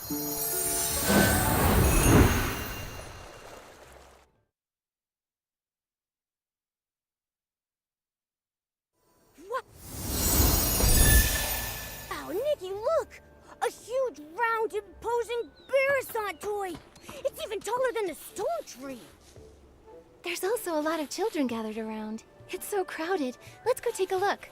What? Wow, Nikki, look! A huge, round, imposing Barasant toy! It's even taller than the stone tree! There's also a lot of children gathered around. It's so crowded. Let's go take a look.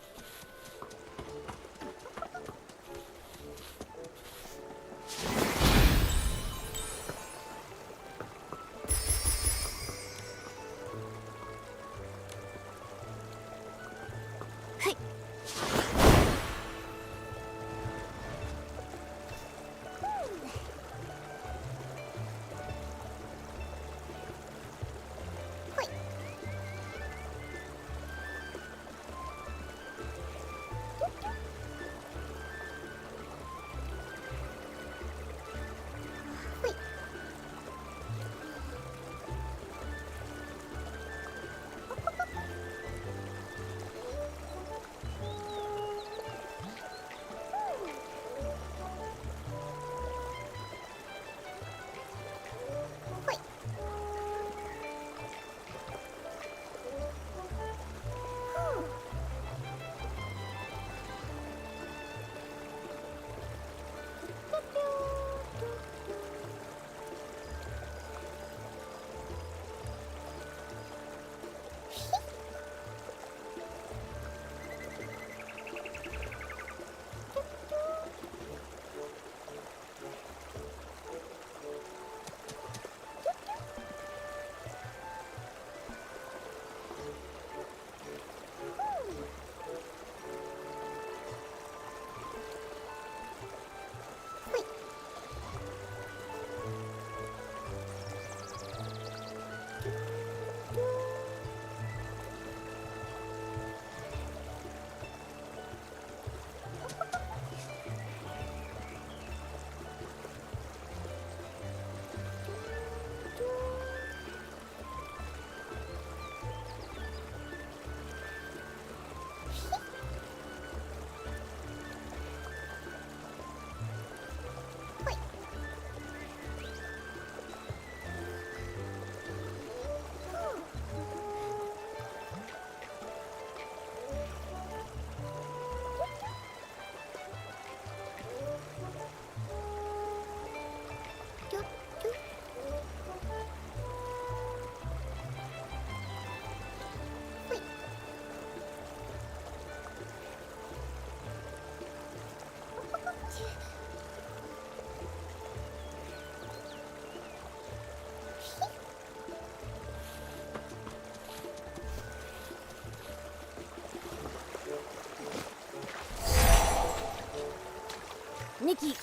Nikki,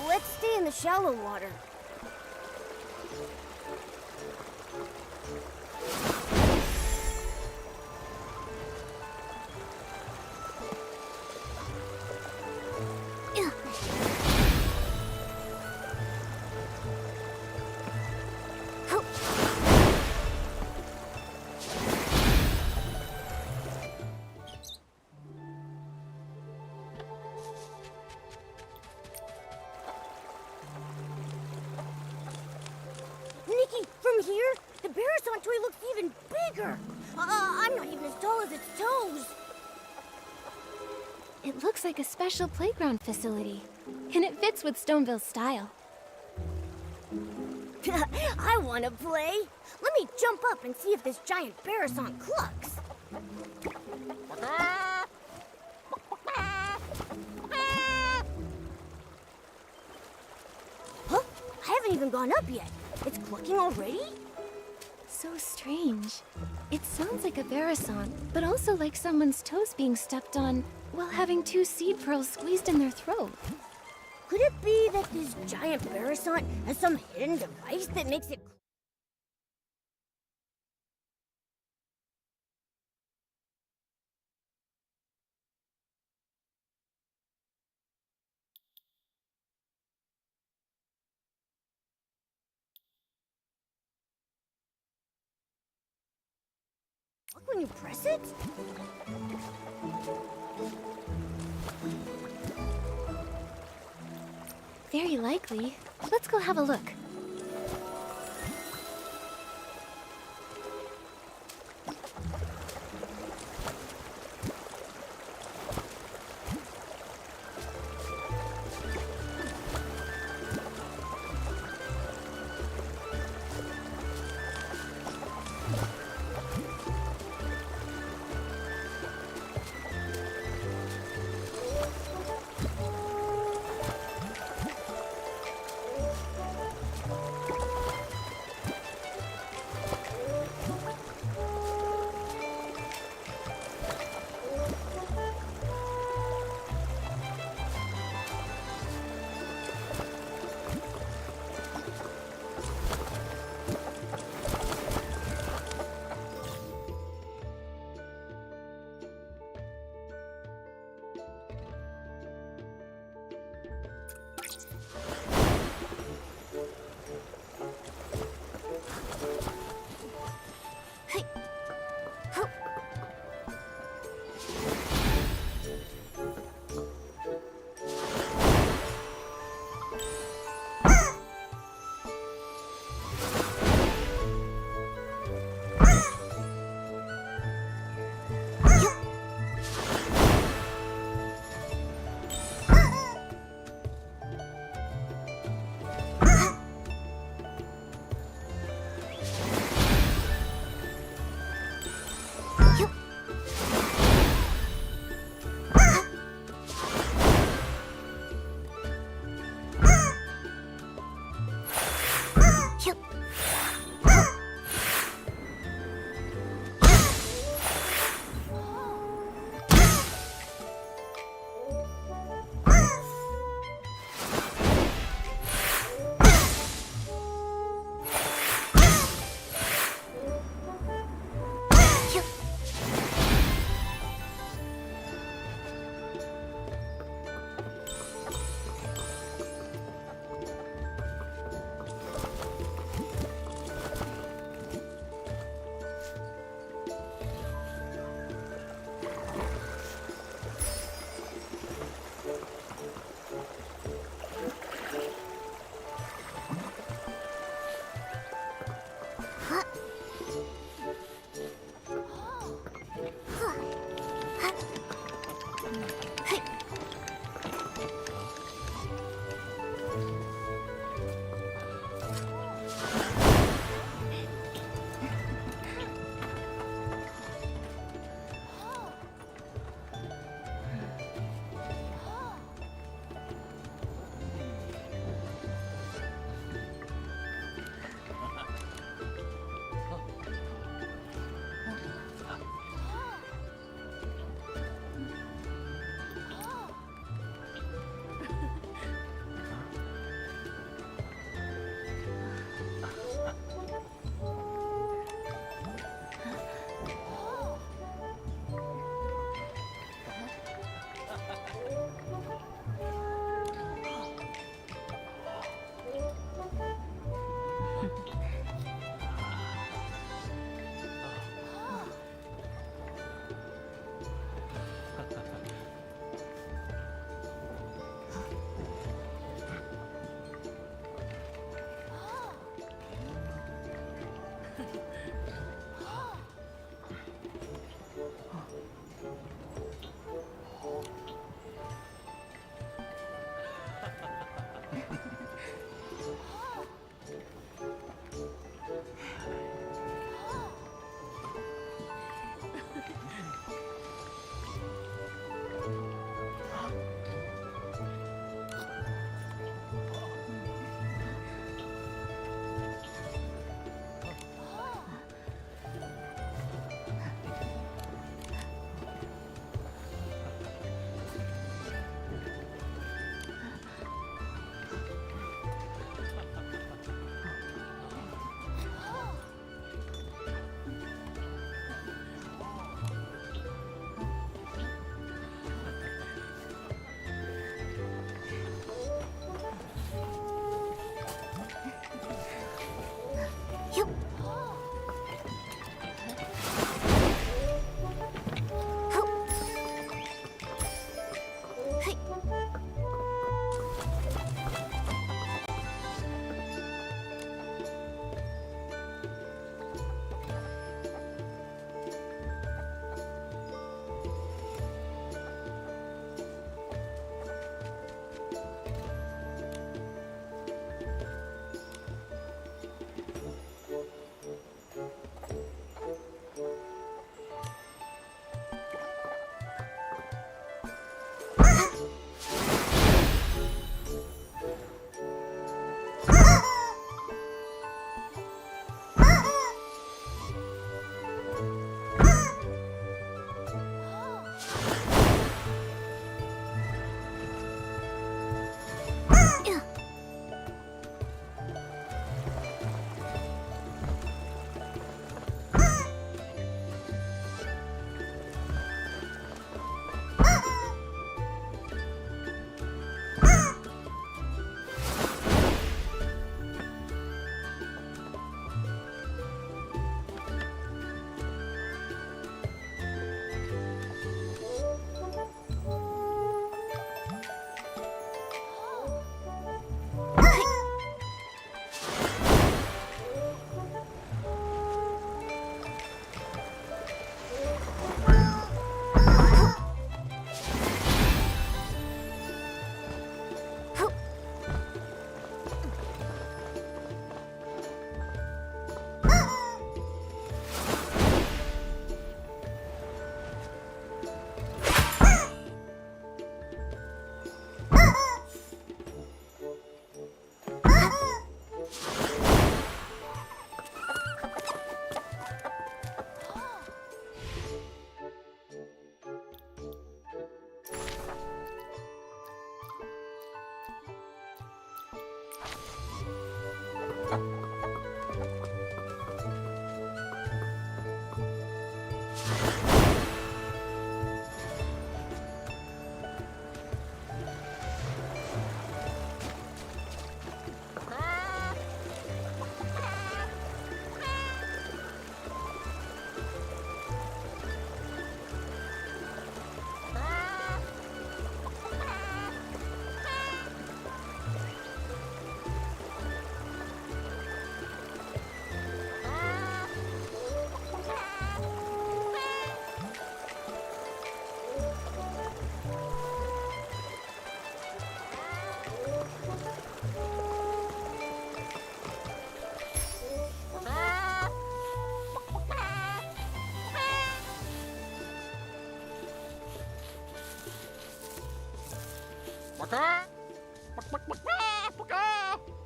let's stay in the shallow water. Nikki, from here, the Barasant toy looks even bigger. I'm not even as tall as its toes. It looks like a special playground facility, and it fits with Stoneville's style. I want to play. Let me jump up and see if this giant Barasant clucks. Huh? I haven't even gone up yet. It's clucking already? So strange. It sounds like a Barasant, but also like someone's toes being stepped on while having two seed pearls squeezed in their throat. Could it be that this giant Barasant has some hidden device that makes it... Look when you press it? Very likely. Let's go have a look.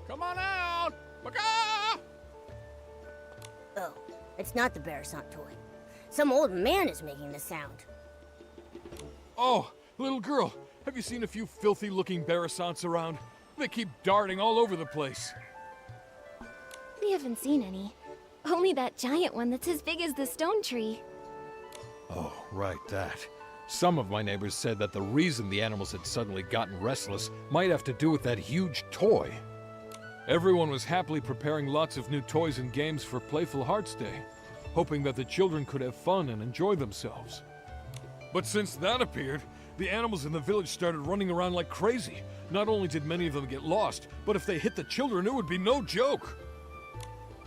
Come on out! Oh, it's not the Bearsant toy. Some old man is making the sound. Oh, little girl, have you seen a few filthy-looking Bearsants around? They keep darting all over the place. We haven't seen any. Only that giant one that's as big as the stone tree. Oh, right, that. Some of my neighbors said that the reason the animals had suddenly gotten restless might have to do with that huge toy. Everyone was happily preparing lots of new toys and games for Playful Hearts Day, hoping that the children could have fun and enjoy themselves. But since that appeared, the animals in the village started running around like crazy. Not only did many of them get lost, but if they hit the children, it would be no joke.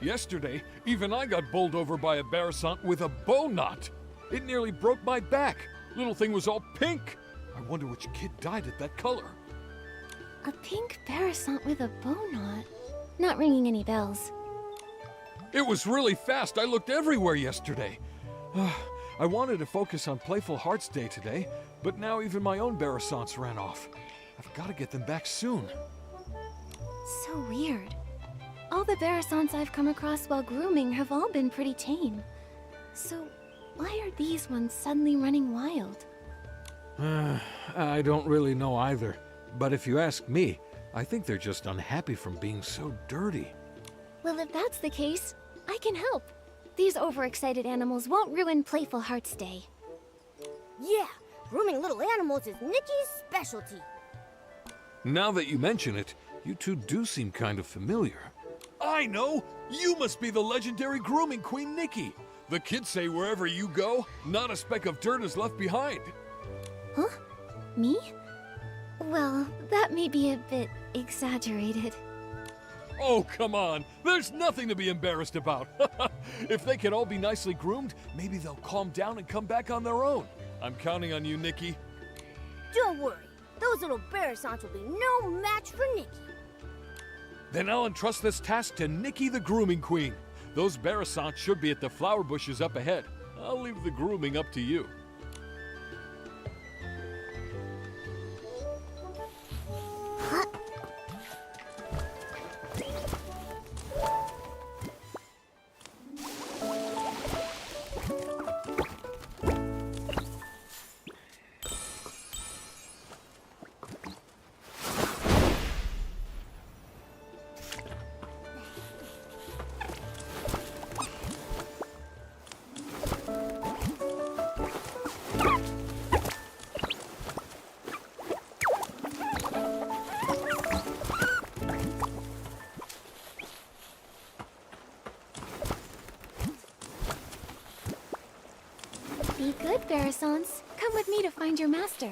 Yesterday, even I got bowled over by a Bearsant with a bow knot. It nearly broke my back. Little thing was all pink. I wonder which kid dyed it that color. A pink Bearsant with a bow knot. Not ringing any bells. It was really fast. I looked everywhere yesterday. I wanted to focus on Playful Hearts Day today, but now even my own Bearsants ran off. I've got to get them back soon. So weird. All the Bearsants I've come across while grooming have all been pretty tame. So why are these ones suddenly running wild? I don't really know either. But if you ask me, I think they're just unhappy from being so dirty. Well, if that's the case, I can help. These overexcited animals won't ruin Playful Hearts Day. Yeah, grooming little animals is Nikki's specialty. Now that you mention it, you two do seem kind of familiar. I know! You must be the legendary grooming queen, Nikki! The kids say wherever you go, not a speck of dirt is left behind. Huh? Me? Well, that may be a bit exaggerated. Oh, come on! There's nothing to be embarrassed about! If they can all be nicely groomed, maybe they'll calm down and come back on their own. I'm counting on you, Nikki. Don't worry, those little Bearsants will be no match for Nikki. Then I'll entrust this task to Nikki the Grooming Queen. Those Bearsants should be at the flower bushes up ahead. I'll leave the grooming up to you. Be good, Bearsants. Come with me to find your master.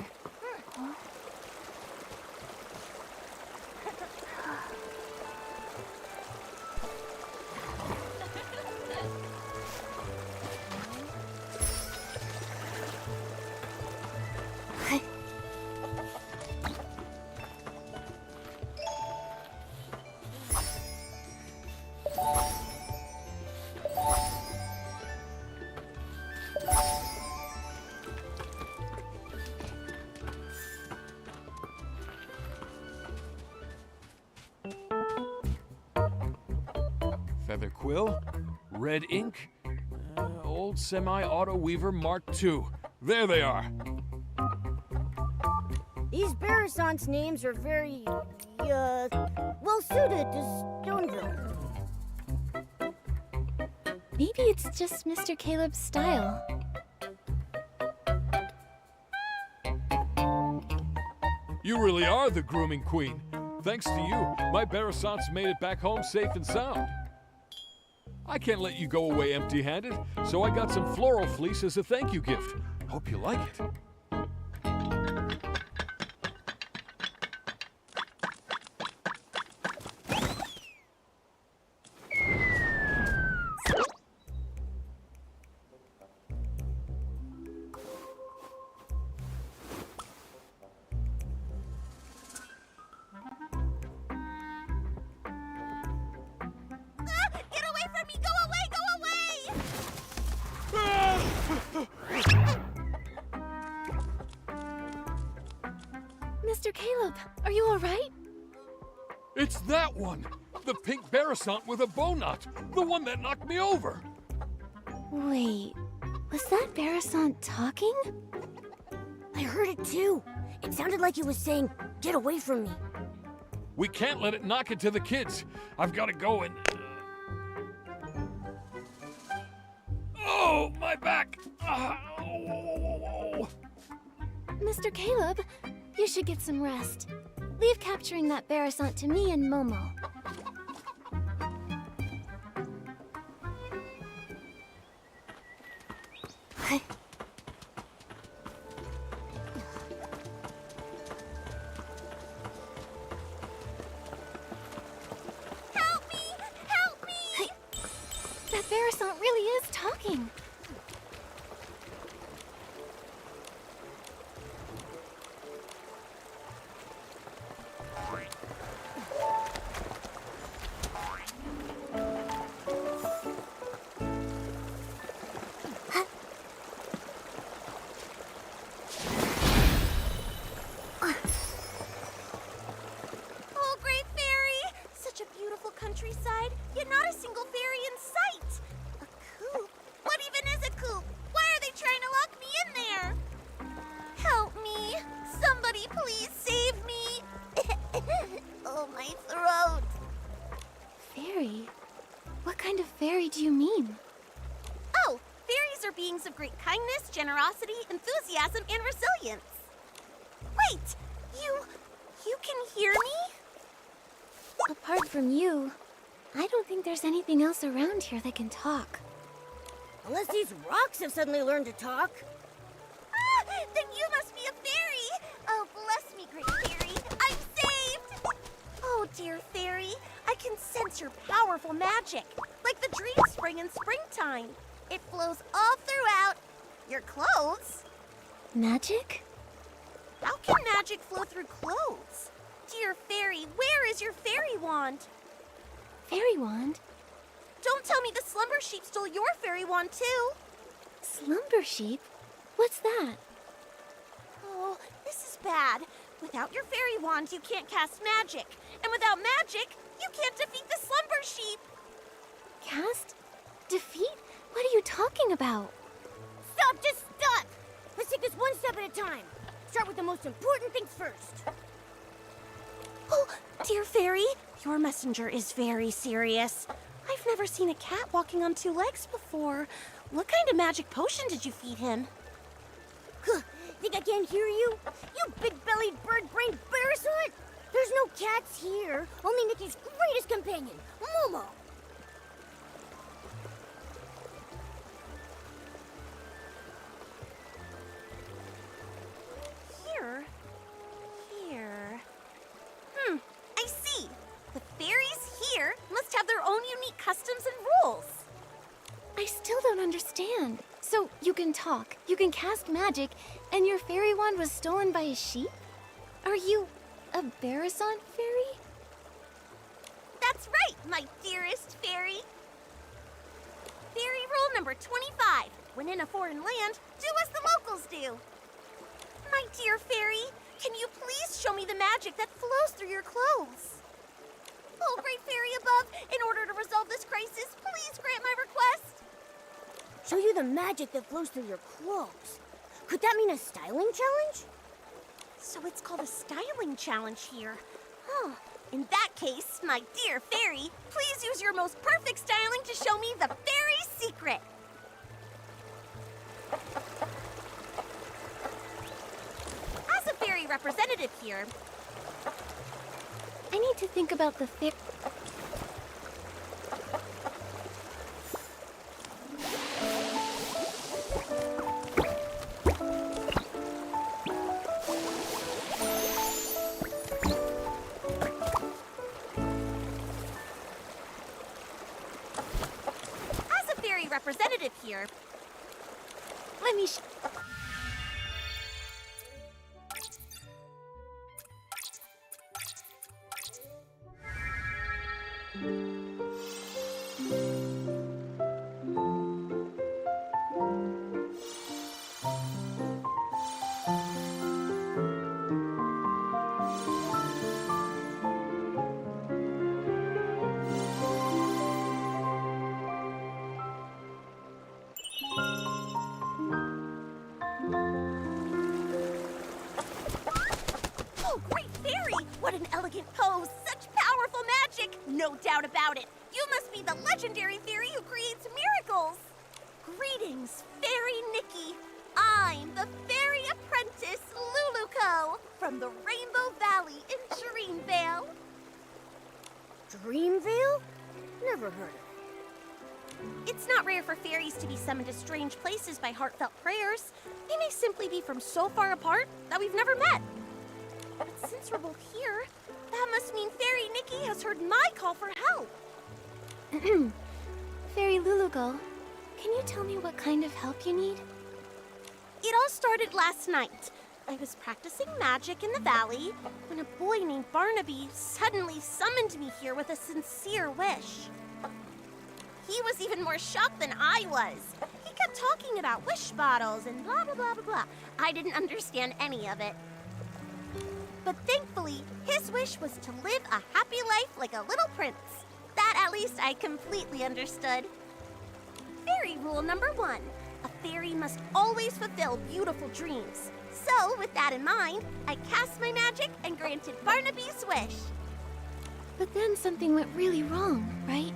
Feather quill, red ink, old semi-auto weaver Mark II. There they are. These Bearsants' names are very, well suited to Stoneville. Maybe it's just Mr. Caleb's style. You really are the grooming queen. Thanks to you, my Bearsants made it back home safe and sound. I can't let you go away empty-handed, so I got some floral fleece as a thank you gift. Hope you like it. Get away from me! Go away! Go away! Caleb, are you all right? It's that one! The pink Barasant with a bow knot! The one that knocked me over! Wait, was that Barasant talking? I heard it too. It sounded like it was saying, "Get away from me." We can't let it knock it to the kids. I've got to go and... Oh, my back! Oh. Mr. Caleb, you should get some rest. Leave capturing that Barasant to me and Momo. Help me! Help me! That Barasant really is talking. Oh, great fairy! Such a beautiful countryside, yet not a single fairy in sight. A coop? What even is a coop? Why are they trying to lock me in there? Help me! Somebody please save me! Oh, my throat! Fairy? What kind of fairy do you mean? Oh, fairies are beings of great kindness, generosity, enthusiasm, and resilience. Wait! You can hear me? Apart from you, I don't think there's anything else around here that can talk. Unless these rocks have suddenly learned to talk. Ah, then you must be a fairy! Oh, bless me, great fairy. I'm saved! Oh, dear fairy, I can sense your powerful magic, like the dream spring in springtime. It flows all throughout your clothes. Magic? How can magic flow through clothes? Dear fairy, where is your fairy wand? Fairy wand? Don't tell me the slumber sheep stole your fairy wand too. Slumber sheep? What's that? Oh, this is bad. Without your fairy wand, you can't cast magic. And without magic, you can't defeat the slumber sheep. Cast? Defeat? What are you talking about? Stop, just stop! Let's take this one step at a time. Start with the most important things first. Oh, dear fairy, your messenger is very serious. I've never seen a cat walking on two legs before. What kind of magic potion did you feed him? Think I can't hear you? You big-bellied, bird-brained Barasant! There's no cats here. Only Nikki's greatest companion, Momo. Here. I see. The fairies here must have their own unique customs and rules. I still don't understand. So, you can talk, you can cast magic, and your fairy wand was stolen by a sheep? Are you a Barasant fairy? That's right, my dearest fairy. Fairy rule number 25. When in a foreign land, do as the locals do. My dear fairy, can you please show me the magic that flows through your clothes? Oh, great fairy above, in order to resolve this crisis, please grant my request. Show you the magic that flows through your clothes. Could that mean a styling challenge? So it's called a styling challenge here. Huh. In that case, my dear fairy, please use your most perfect styling to show me the fairy secret. As a fairy representative here, I need to think about the fairy. representative here. Let me What an elegant pose! Such powerful magic! No doubt about it! You must be the legendary fairy who creates miracles! Greetings, Fairy Nikki! I'm the fairy apprentice, Luluco, from the Rainbow Valley in Dreamvale. Dreamvale? Never heard of it. It's not rare for fairies to be summoned to strange places by heartfelt prayers. They may simply be from so far apart that we've never met. But since we're both here, that must mean Fairy Nikki has heard my call for help. Fairy Lulugal, can you tell me what kind of help you need? It all started last night. I was practicing magic in the valley when a boy named Barnaby suddenly summoned me here with a sincere wish. He was even more shocked than I was. He kept talking about wish bottles and blah, blah, blah, blah, blah. I didn't understand any of it. But thankfully, his wish was to live a happy life like a little prince. That, at least, I completely understood. Fairy rule number 1. A fairy must always fulfill beautiful dreams. So, with that in mind, I cast my magic and granted Barnaby's wish. But then something went really wrong, right?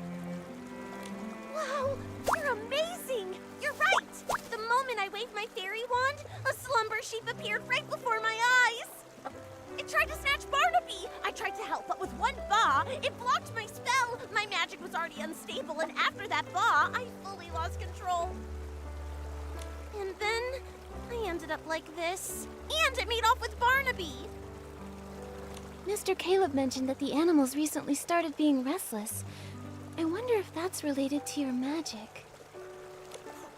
Wow, you're amazing! You're right! The moment I waved my fairy wand, a slumber sheep appeared right before my eyes. It tried to snatch Barnaby! I tried to help, but with one ba, it blocked my spell. My magic was already unstable, and after that ba, I fully lost control. And then I ended up like this. And it made off with Barnaby. Mr. Caleb mentioned that the animals recently started being restless. I wonder if that's related to your magic.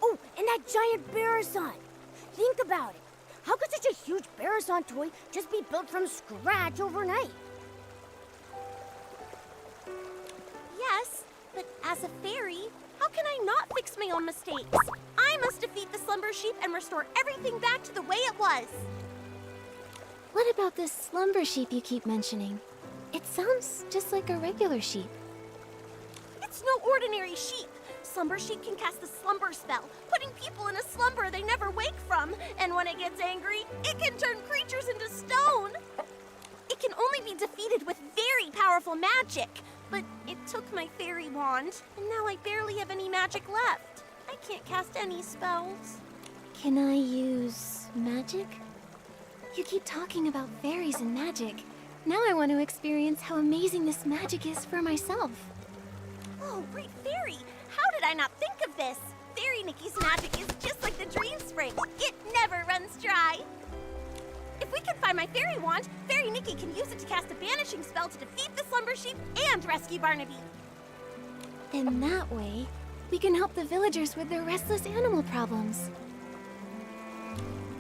Oh, and that giant Barrison. Think about it. How could such a huge Barrison toy just be built from scratch overnight? Yes, but as a fairy, how can I not fix my own mistakes? I must defeat the slumber sheep and restore everything back to the way it was. What about this slumber sheep you keep mentioning? It sounds just like a regular sheep. It's no ordinary sheep. Slumber sheep can cast the slumber spell, putting people in a slumber they never wake from. And when it gets angry, it can turn creatures into stone. It can only be defeated with very powerful magic. But it took my fairy wand, and now I barely have any magic left. I can't cast any spells. Can I use magic? You keep talking about fairies and magic. Now I want to experience how amazing this magic is for myself. Oh, great fairy! How did I not think of this? Fairy Nikki's magic is just like the dream spring. It never runs dry. If we can find my fairy wand, Fairy Nikki can use it to cast a banishing spell to defeat the slumber sheep and rescue Barnaby. In that way, we can help the villagers with their restless animal problems.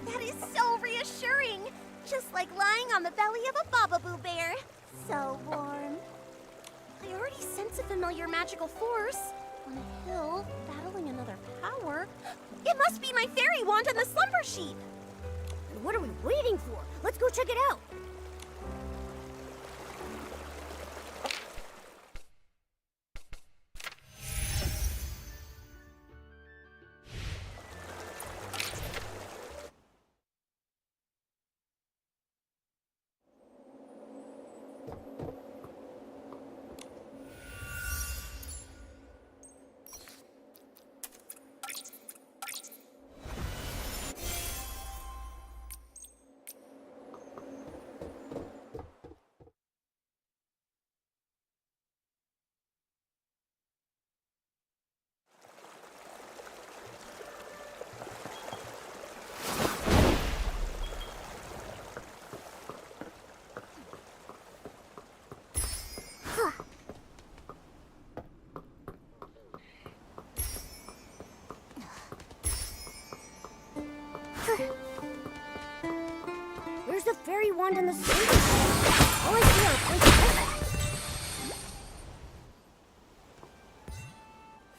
That is so reassuring. Just like lying on the belly of a Bababoo bear. So warm. I already sense a familiar magical force. On a hill, battling another power. It must be my fairy wand and the slumber sheep. What are we waiting for? Let's go check it out. Where's the fairy wand and the silver? All I see are places.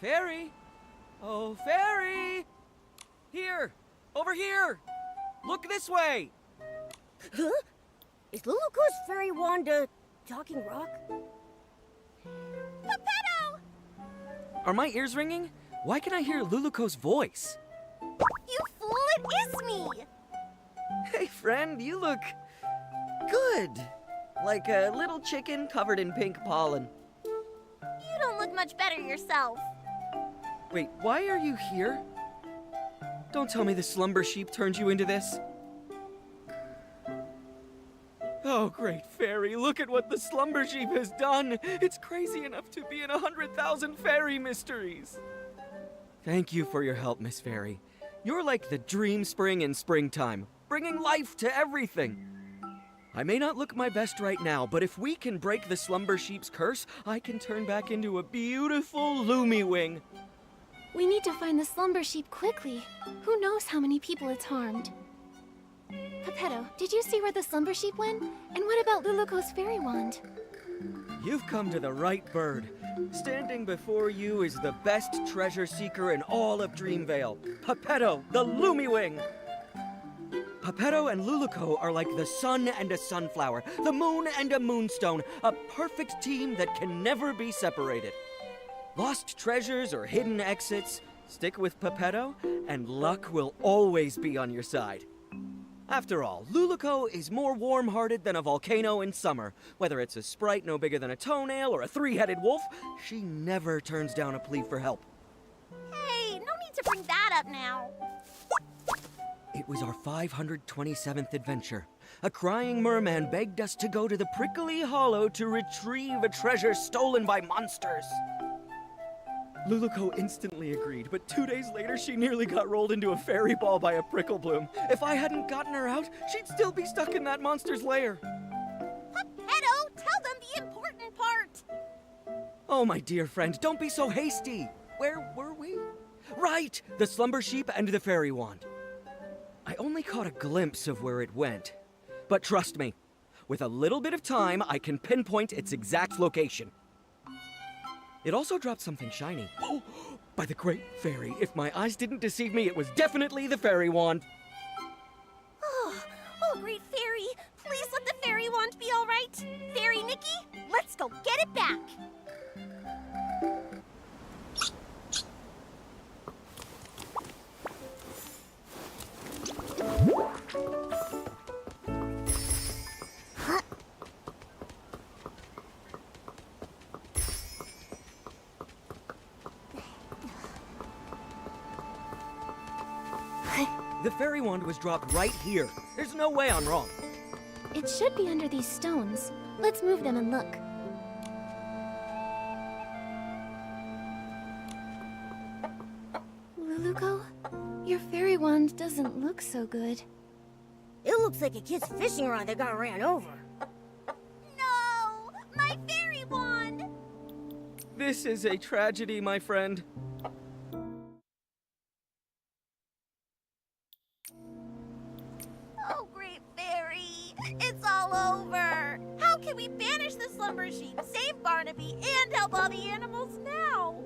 Fairy! Oh, fairy! Here! Over here! Look this way! Huh? Is Luluco's fairy wand a talking rock? Geppetto! Are my ears ringing? Why can I hear Luluco's voice? You fool, it is me! Hey, friend, you look good. like a little chicken covered in pink pollen. You don't look much better yourself. Wait, why are you here? Don't tell me the slumber sheep turned you into this. Oh, great fairy, look at what the slumber sheep has done. It's crazy enough to be in 100,000 fairy mysteries. Thank you for your help, Miss Fairy. You're like the dream spring in springtime, bringing life to everything. I may not look my best right now, but if we can break the slumber sheep's curse, I can turn back into a beautiful Lumiwing. We need to find the slumber sheep quickly. Who knows how many people it's harmed? Geppetto, did you see where the slumber sheep went? And what about Luluko's fairy wand? You've come to the right bird. Standing before you is the best treasure seeker in all of Dreamvale, Geppetto, the Lumiwing. Geppetto and Luluko are like the sun and a sunflower, the moon and a moonstone, a perfect team that can never be separated. Lost treasures or hidden exits, stick with Geppetto, and luck will always be on your side. After all, Luluko is more warm-hearted than a volcano in summer. Whether it's a sprite no bigger than a toenail or a three-headed wolf, she never turns down a plea for help. Hey, no need to bring that up now. It was our 527th adventure. A crying merman begged us to go to the Prickly Hollow to retrieve a treasure stolen by monsters. Luluko instantly agreed, but 2 days later she nearly got rolled into a fairy ball by a prickle bloom. If I hadn't gotten her out, she'd still be stuck in that monster's lair. Geppetto, tell them the important part. Oh, my dear friend, don't be so hasty. Where were we? Right, the slumber sheep and the fairy wand. I only caught a glimpse of where it went. But trust me, with a little bit of time, I can pinpoint its exact location. It also dropped something shiny. Oh, by the great fairy, if my eyes didn't deceive me, it was definitely the fairy wand. Oh, great fairy, please let the fairy wand be all right. Fairy Nikki, let's go get it back. The fairy wand was dropped right here. There's no way I'm wrong. It should be under these stones. Let's move them and look. Luluko, your fairy wand doesn't look so good. It looks like a kid's fishing rod that got ran over. No, my fairy wand. This is a tragedy, my friend. Oh, great fairy, it's all over. How can we banish the slumber sheep, save Barnaby, and help all the animals now?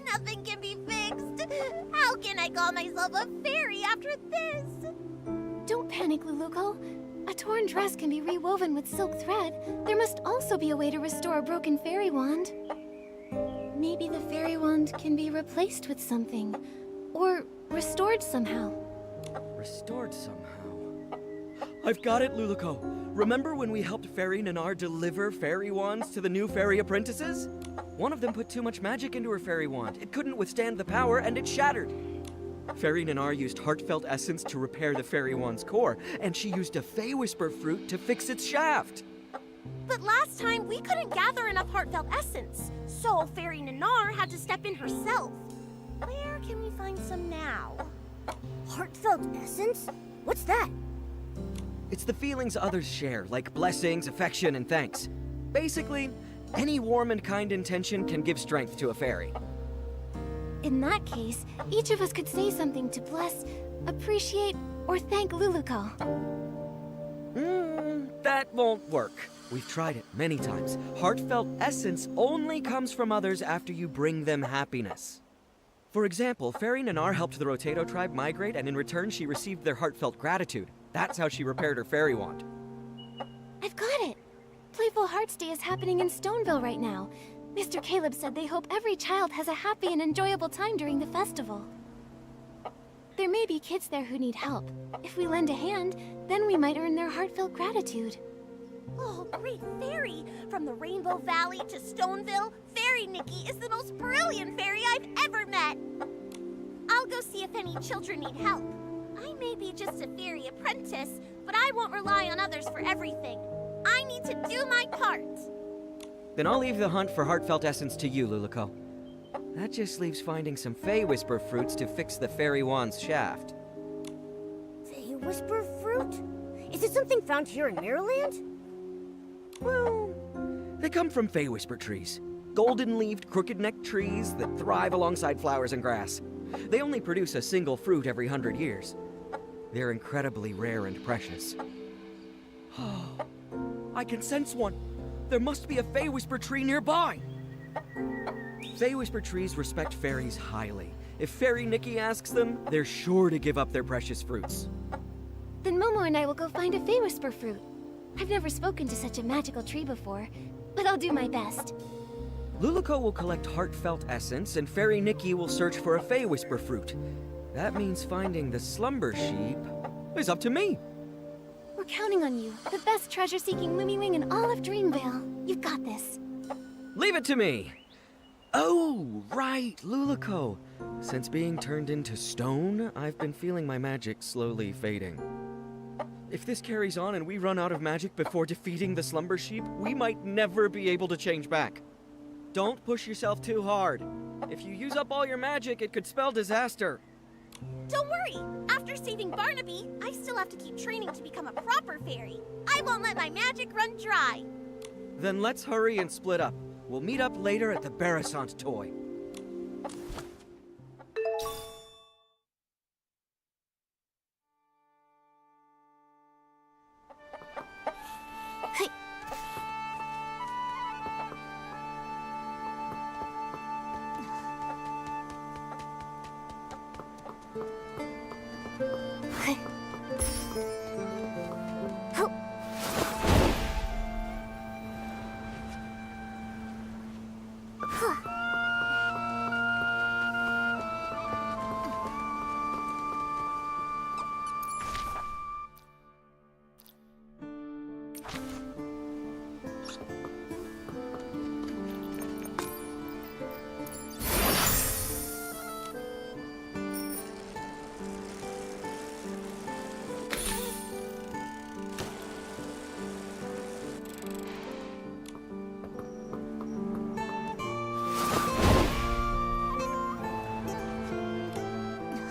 Nothing can be fixed. How can I call myself a fairy after this? Don't panic, Luluko. A torn dress can be rewoven with silk thread. There must also be a way to restore a broken fairy wand. Maybe the fairy wand can be replaced with something. Or restored somehow. Restored somehow. I've got it, Luluko. Remember when we helped Fairy Nanar deliver fairy wands to the new fairy apprentices? One of them put too much magic into her fairy wand. It couldn't withstand the power, and it shattered. Fairy Nanar used heartfelt essence to repair the fairy wand's core, and she used a Fey Whisper fruit to fix its shaft. But last time, we couldn't gather enough heartfelt essence, so Fairy Nanar had to step in herself. Where can we find some now? Heartfelt essence? What's that? It's the feelings others share, like blessings, affection, and thanks. Basically, any warm and kind intention can give strength to a fairy. In that case, each of us could say something to bless, appreciate, or thank Luluko. That won't work. We've tried it many times. Heartfelt essence only comes from others after you bring them happiness. For example, Fairy Nanar helped the Rotato tribe migrate, and in return she received their heartfelt gratitude. That's how she repaired her fairy wand. I've got it! Playful Hearts Day is happening in Stoneville right now. Mr. Caleb said they hope every child has a happy and enjoyable time during the festival. There may be kids there who need help. If we lend a hand, then we might earn their heartfelt gratitude. Oh, great fairy! From the Rainbow Valley to Stoneville, Fairy Nikki is the most brilliant fairy I've ever met! I'll go see if any children need help. I may be just a fairy apprentice, but I won't rely on others for everything. I need to do my part. Then I'll leave the hunt for heartfelt essence to you, Luluco. That just leaves finding some Fey Whisper fruits to fix the fairy wand's shaft. Fey Whisper fruit? Is it something found here in Maryland? Well, they come from Fey Whisper trees. Golden-leaved, crooked-necked trees that thrive alongside flowers and grass. They only produce a single fruit every 100 years. They're incredibly rare and precious. I can sense one. There must be a Fey Whisper tree nearby. Fey Whisper trees respect fairies highly. If Fairy Nikki asks them, they're sure to give up their precious fruits. Then Momo and I will go find a Fey Whisper fruit. I've never spoken to such a magical tree before, but I'll do my best. Luluco will collect heartfelt essence, and Fairy Nikki will search for a Fey Whisper fruit. That means finding the slumber sheep is up to me. We're counting on you, the best treasure-seeking Lumiwing in all of Dreamvale. You've got this. Leave it to me. Oh, right, Luluco. Since being turned into stone, I've been feeling my magic slowly fading. If this carries on and we run out of magic before defeating the slumber sheep, we might never be able to change back. Don't push yourself too hard. If you use up all your magic, it could spell disaster. Don't worry. After saving Barnaby, I still have to keep training to become a proper fairy. I won't let my magic run dry. Then let's hurry and split up. We'll meet up later at the Barasant toy.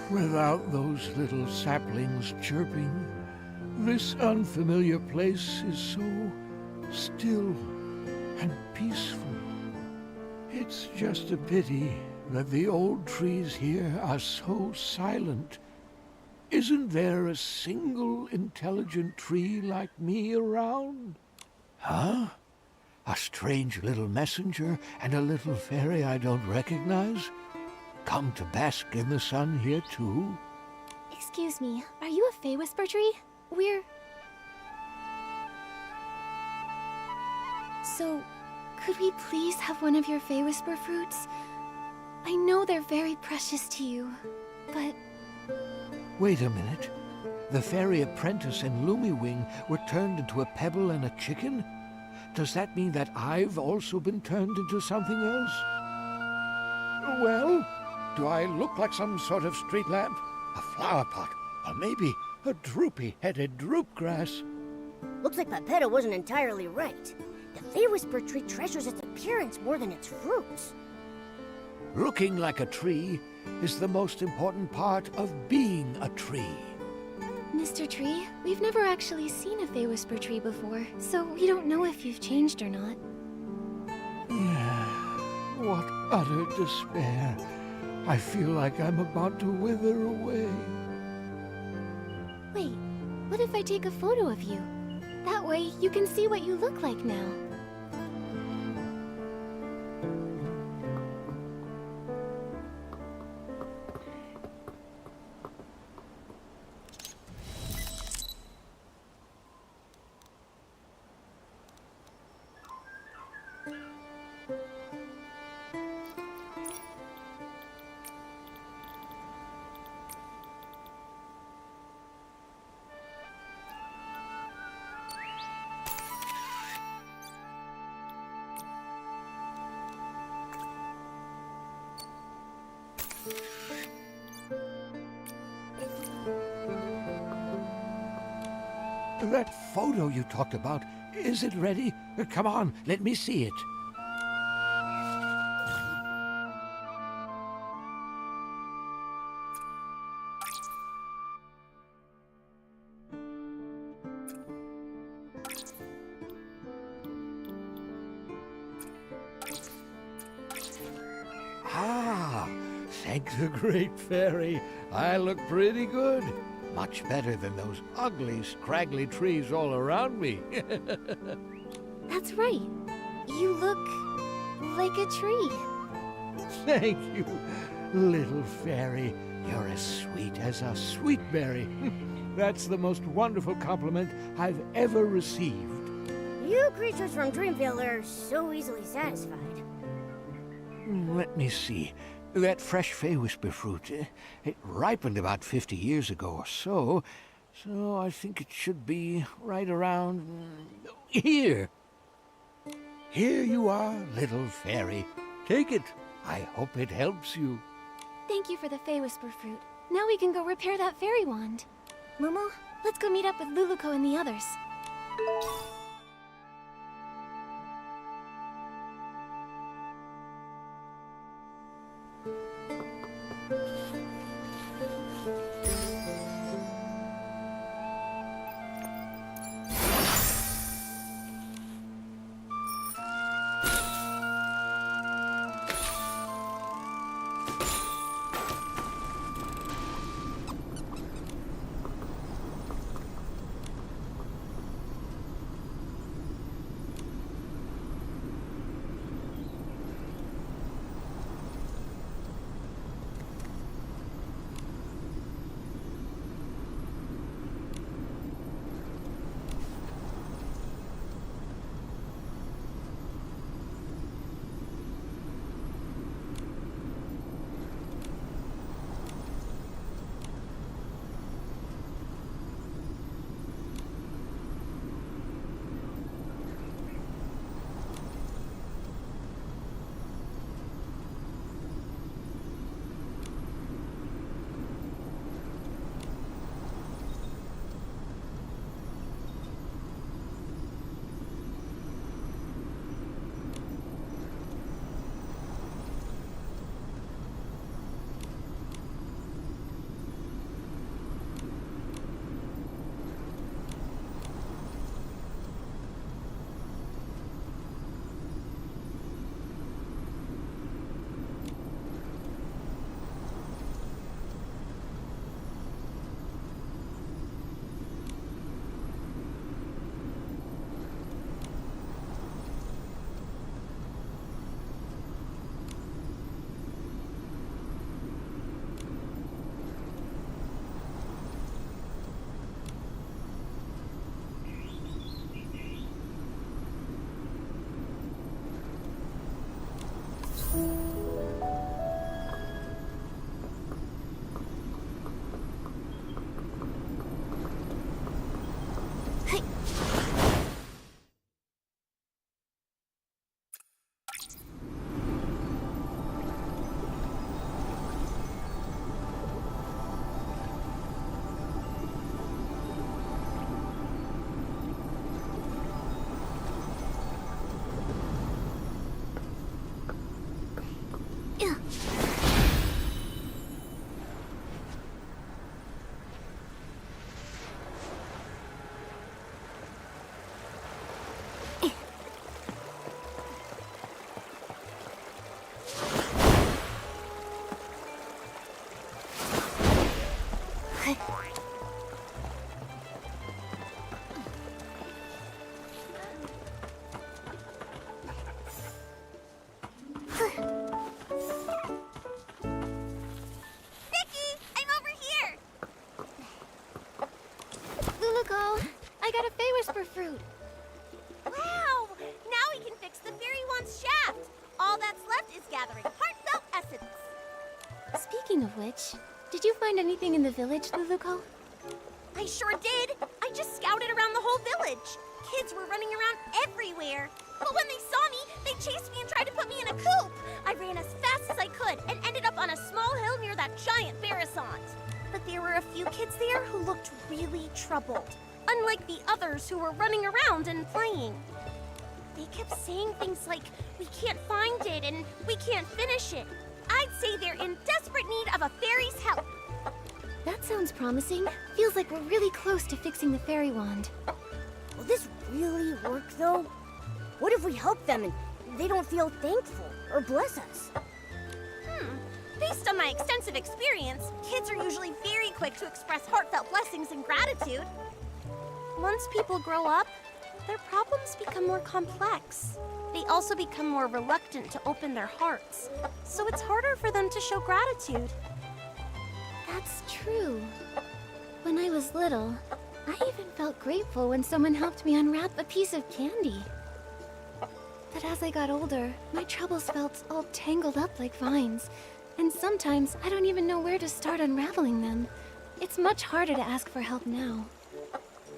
Without those little saplings chirping, this unfamiliar place is so still and peaceful. It's just a pity that the old trees here are so silent. Isn't there a single intelligent tree like me around? Huh? A strange little messenger and a little fairy I don't recognize? Come to bask in the sun here too? Excuse me, are you a Fey Whisper tree? So, could we please have one of your Fey Whisper fruits? I know they're very precious to you, but... Wait a minute. The fairy apprentice and Lumiwing were turned into a pebble and a chicken? Does that mean that I've also been turned into something else? Well, do I look like some sort of street lamp? A flower pot? Or maybe a droopy-headed droopgrass? Looks like Pepetto wasn't entirely right. The Fey Whisper tree treasures its appearance more than its fruits. Looking like a tree is the most important part of being a tree. Mr. Tree, we've never actually seen a Fey Whisper tree before, so we don't know if you've changed or not. What utter despair. I feel like I'm about to wither away. Wait, what if I take a photo of you? That way, you can see what you look like now. That photo you talked about, is it ready? Come on, let me see it. Ah, thank the great fairy. I look pretty good. Much better than those ugly, scraggly trees all around me. That's right. You look like a tree. Thank you, little fairy. You're as sweet as a sweet berry. That's the most wonderful compliment I've ever received. You creatures from Dreamville are so easily satisfied. Let me see. That fresh Fey Whisper fruit, it ripened about 50 years ago or so, so I think it should be right around here. Here you are, little fairy. Take it. I hope it helps you. Thank you for the Fey Whisper fruit. Now we can go repair that fairy wand. Momo, let's go meet up with Luluko and the others. Fruit. Wow! Now we can fix the fairy wand's shaft. All that's left is gathering heartfelt essence. Speaking of which, did you find anything in the village, Luluko? I sure did. I just scouted around the whole village. Kids were running around everywhere. But when they saw me, they chased me and tried to put me in a coop. I ran as fast as I could and ended up on a small hill near that giant Barasant. But there were a few kids there who looked really troubled, unlike the others who were running around and playing. They kept saying things like, "We can't find it and we can't finish it." I'd say they're in desperate need of a fairy's help. That sounds promising. Feels like we're really close to fixing the fairy wand. Will this really work, though? What if we help them and they don't feel thankful or bless us? Based on my extensive experience, kids are usually very quick to express heartfelt blessings and gratitude. Once people grow up, their problems become more complex. They also become more reluctant to open their hearts, so it's harder for them to show gratitude. That's true. When I was little, I even felt grateful when someone helped me unwrap a piece of candy. But as I got older, my troubles felt all tangled up like vines, and sometimes I don't even know where to start unraveling them. It's much harder to ask for help now.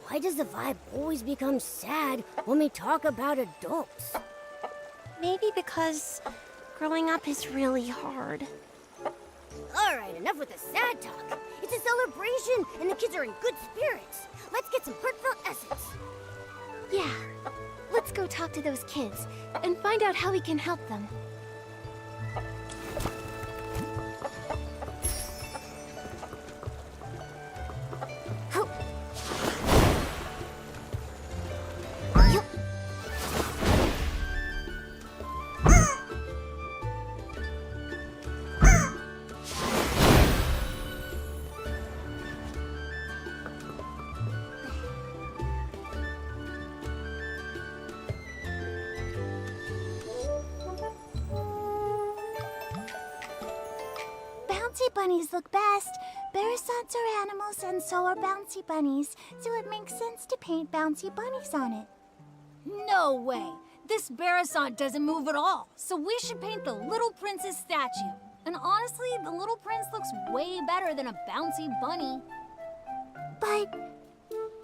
Why does the vibe always become sad when we talk about adults? Maybe because growing up is really hard. All right, enough with the sad talk. It's a celebration, and the kids are in good spirits. Let's get some heartfelt essence. Yeah, let's go talk to those kids and find out how we can help them. Bouncy bunnies look best. Barasants are animals and so are bouncy bunnies, so it makes sense to paint bouncy bunnies on it. No way! This Barasant doesn't move at all, so we should paint the little prince's statue. And honestly, the little prince looks way better than a bouncy bunny. But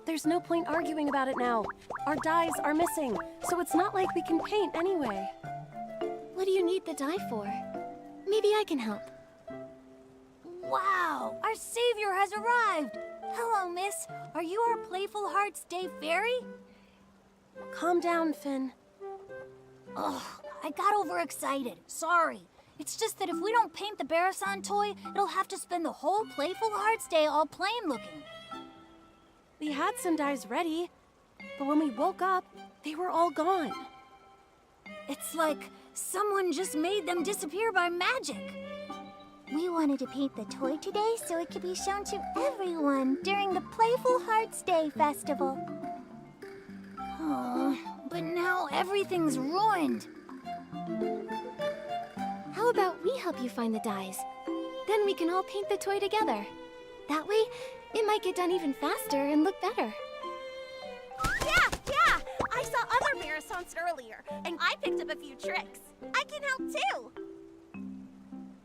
There's no point arguing about it now. Our dyes are missing, so it's not like we can paint anyway. What do you need the dye for? Maybe I can help. Wow! Our savior has arrived! Hello, miss. Are you our Playful Hearts Day fairy? Calm down, Finn. Ugh, I got overexcited. Sorry. It's just that if we don't paint the Barasant toy, it'll have to spend the whole Playful Hearts Day all plain looking. We had some dyes ready, but when we woke up, they were all gone. It's like someone just made them disappear by magic. we wanted to paint the toy today so it could be shown to everyone during the Playful Hearts Day festival. Oh, but now everything's ruined. How about we help you find the dyes? Then we can all paint the toy together. That way, it might get done even faster and look better. Yeah! I saw other Barasants earlier, and I picked up a few tricks. I can help too!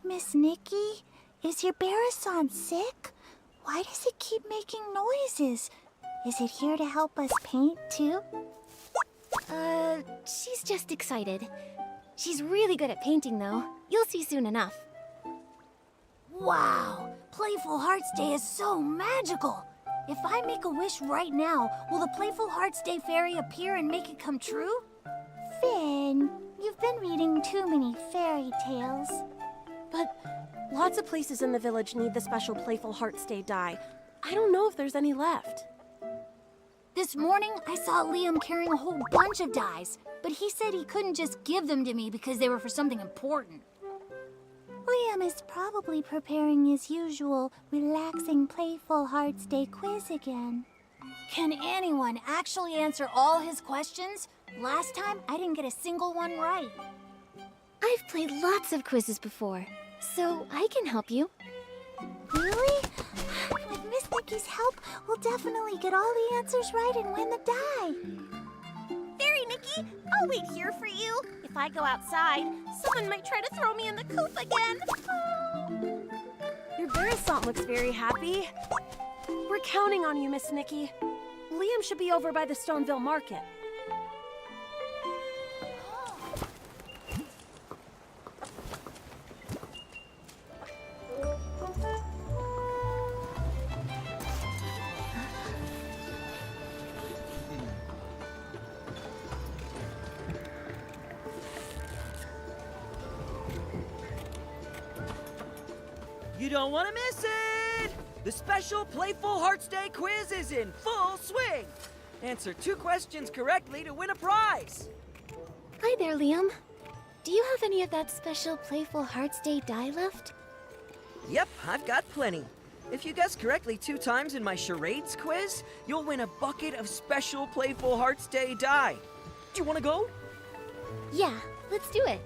Miss Nikki, is your Barasant sick? Why does it keep making noises? Is it here to help us paint too? She's just excited. She's really good at painting, though. You'll see soon enough. Wow! Playful Hearts Day is so magical! If I make a wish right now, will the Playful Hearts Day fairy appear and make it come true? Finn, you've been reading too many fairy tales. But lots of places in the village need the special Playful Hearts Day dye. I don't know if there's any left. This morning, I saw Liam carrying a whole bunch of dyes, but he said he couldn't just give them to me because they were for something important. Liam is probably preparing his usual relaxing Playful Hearts Day quiz again. Can anyone actually answer all his questions? Last time, I didn't get a single one right. I've played lots of quizzes before, so I can help you. Really? With Miss Nikki's help, we'll definitely get all the answers right and win the dye. Fairy Nikki, I'll wait here for you. If I go outside, someone might try to throw me in the coop again. Your Barasant looks very happy. We're counting on you, Miss Nikki. Liam should be over by the Stoneville Market. You don't want to miss it! The special Playful Hearts Day quiz is in full swing! Answer 2 questions correctly to win a prize! Hi there, Liam. Do you have any of that special Playful Hearts Day dye left? Yep, I've got plenty. If you guess correctly 2 times in my charades quiz, you'll win a bucket of special Playful Hearts Day dye. Do you want to go? Yeah, let's do it.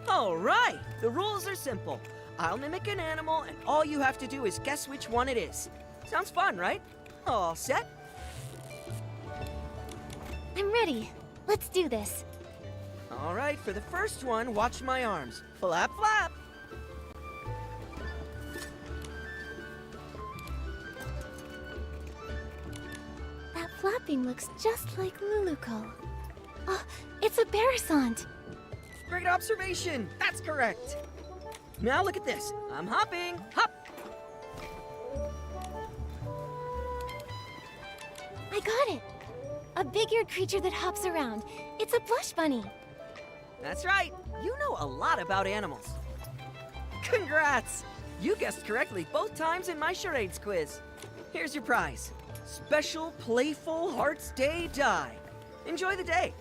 All right, the rules are simple. I'll mimic an animal, and all you have to do is guess which one it is. Sounds fun, right? All set? I'm ready. Let's do this. All right, for the first one, watch my arms. Flap, flap. That flapping looks just like Luluco. Oh, it's a Barasant. Great observation. That's correct. Now look at this. I'm hopping. Hop. I got it. A big-eared creature that hops around. It's a blush bunny. That's right. You know a lot about animals. Congrats! You guessed correctly both times in my charades quiz. Here's your prize. Special Playful Hearts Day dye. Enjoy the day.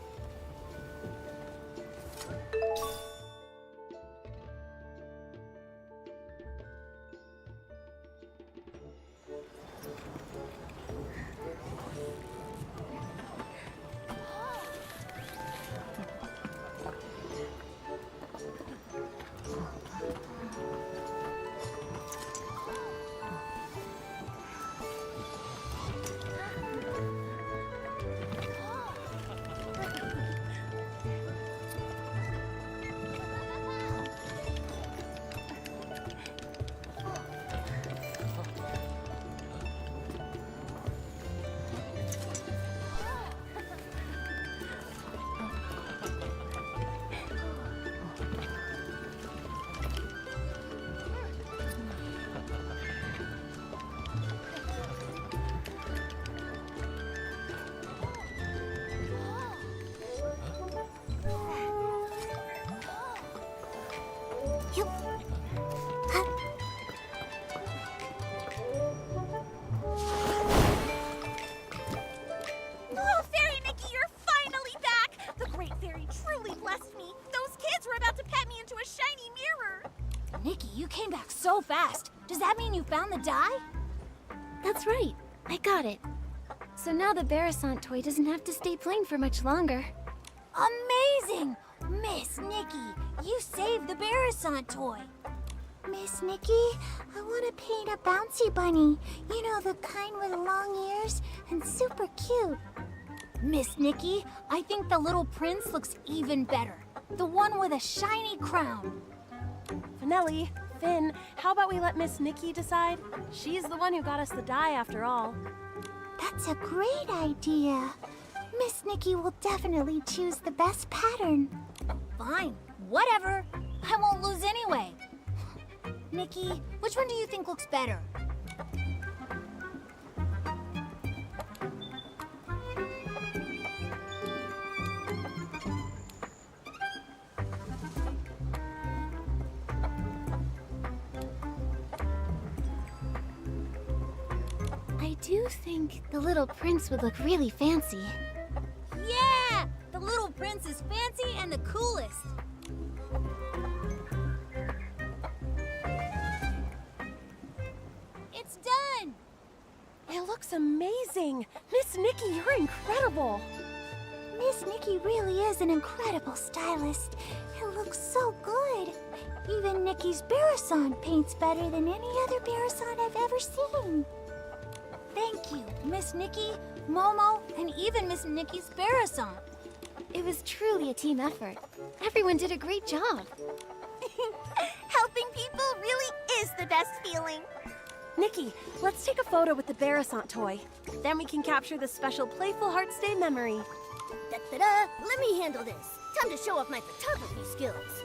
Oh, Fairy Nikki, you're finally back! The Great Fairy truly blessed me. Those kids were about to pet me into a shiny mirror. Nikki, you came back so fast. Does that mean you found the dye? That's right. I got it. So now the Barasant toy doesn't have to stay plain for much longer. Amazing! Miss Nikki, you saved the Barasant toy. Miss Nikki, I want to paint a bouncy bunny. You know, the kind with long ears and super cute. Miss Nikki, I think the little prince looks even better. The one with a shiny crown. Finelli, Finn, how about we let Miss Nikki decide? She's the one who got us the dye after all. That's a great idea. Miss Nikki will definitely choose the best pattern. Fine, whatever. I won't lose anyway. Nikki, which one do you think looks better? I do think the little prince would look really fancy. Yeah! The little prince is fancy and the coolest. It's done! It looks amazing. Miss Nikki, you're incredible. Miss Nikki really is an incredible stylist. It looks so good. Even Nikki's Barasant paints better than any other Barasant I've ever seen. Thank you, Miss Nikki, Momo, and even Miss Nikki's Barasant. It was truly a team effort. Everyone did a great job. Helping people really is the best feeling. Nikki, let's take a photo with the Barasant toy. Then we can capture the special Playful Hearts Day memory. Da-da-da! Let me handle this. Time to show off my photography skills.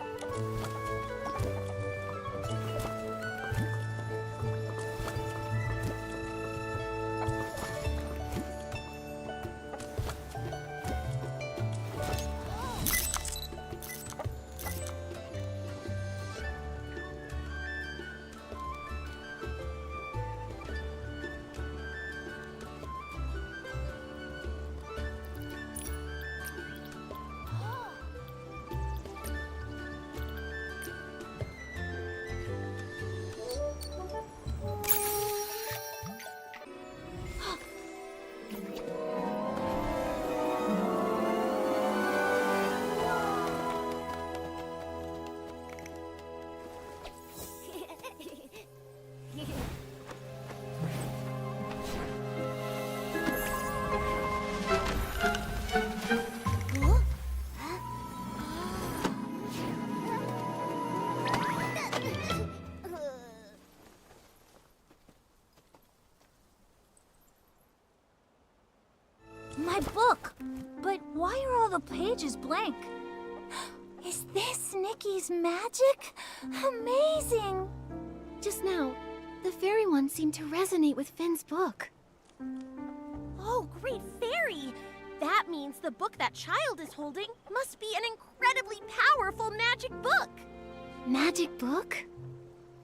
my book. But why are all the pages blank? Is this Nikki's magic? Amazing! Just now, the fairy wand seemed to resonate with Finn's book. Oh, great fairy! That means the book that child is holding must be an incredibly powerful magic book. Magic book?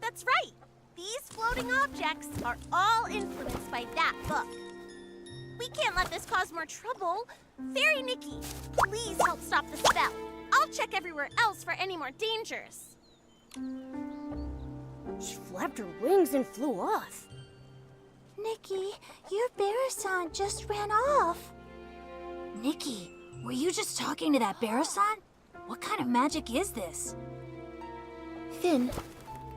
That's right. These floating objects are all influenced by that book. We can't let this cause more trouble. Fairy Nikki, please help stop the spell. I'll check everywhere else for any more dangers. She flapped her wings and flew off. Nikki, your Barasant just ran off. Nikki, were you just talking to that Barasant? What kind of magic is this? Finn,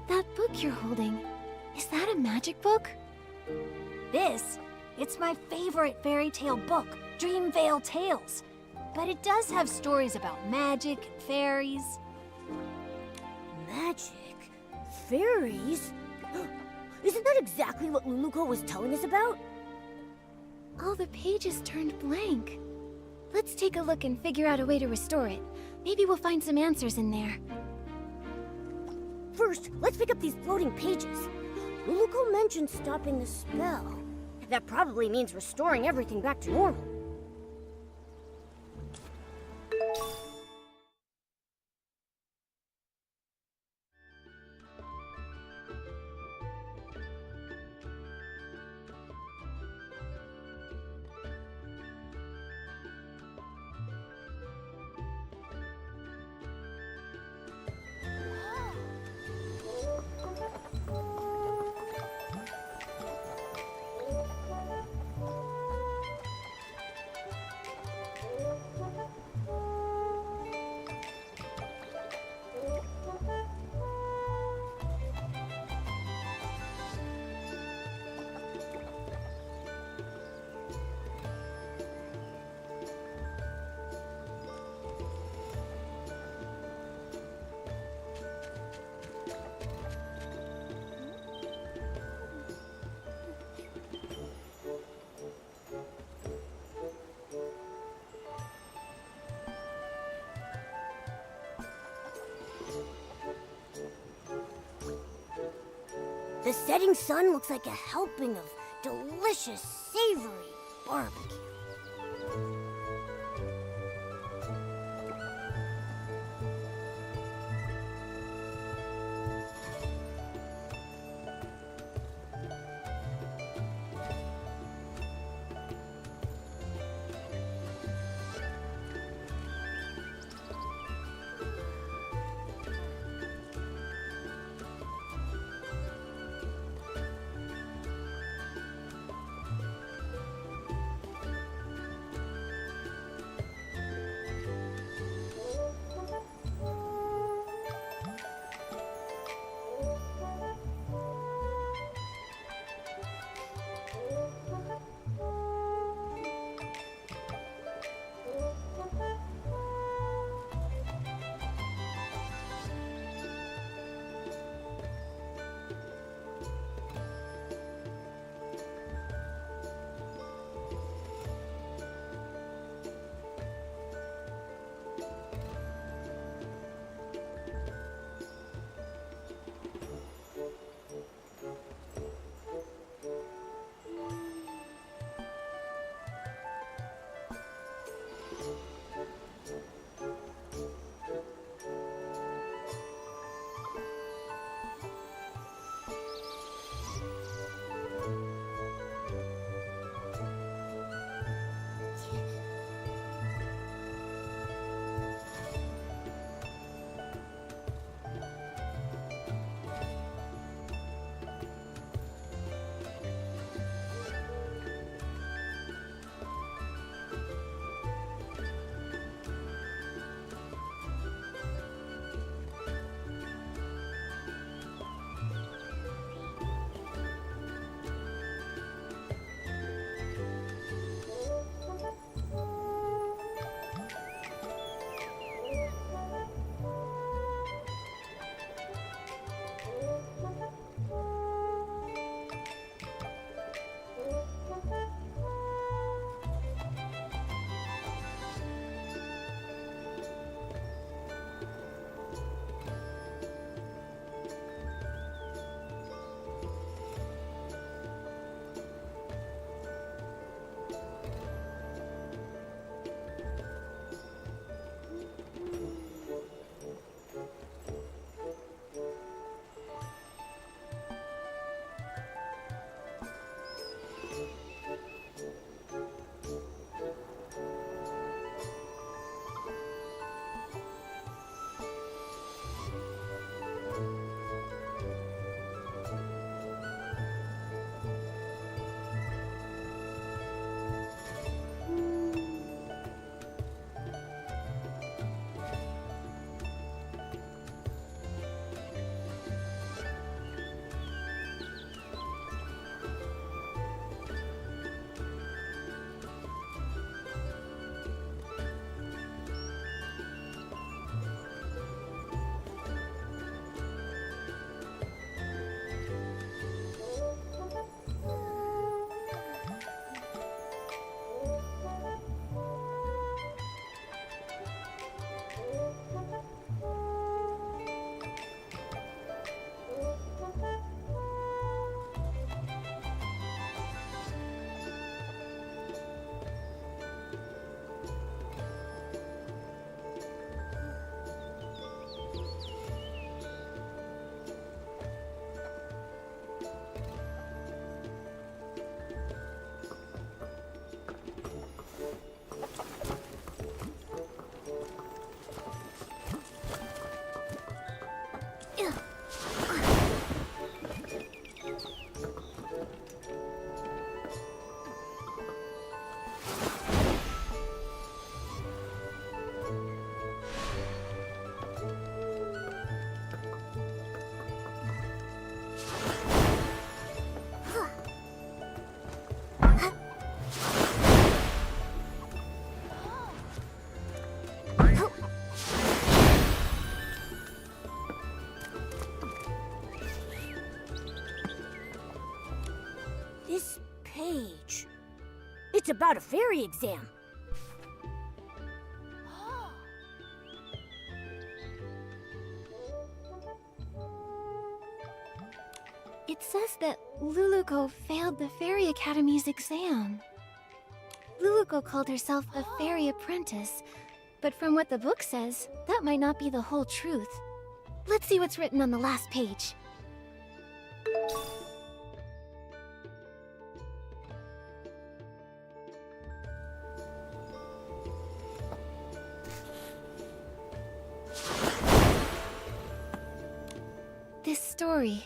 that book you're holding, is that a magic book? It's my favorite fairy tale book, Dreamvale Tales. But it does have stories about magic, fairies. Magic? Fairies? Isn't that exactly what Luluko was telling us about? All the pages turned blank. Let's take a look and figure out a way to restore it. Maybe we'll find some answers in there. First, let's pick up these floating pages. Luluko mentioned stopping the spell. That probably means restoring everything back to normal. The setting sun looks like a helping of delicious, savory barbecue. This page. It's about a fairy exam. It says that Luluco failed the Fairy Academy's exam. Luluco called herself a fairy apprentice, but from what the book says, that might not be the whole truth. Let's see what's written on the last page. This story,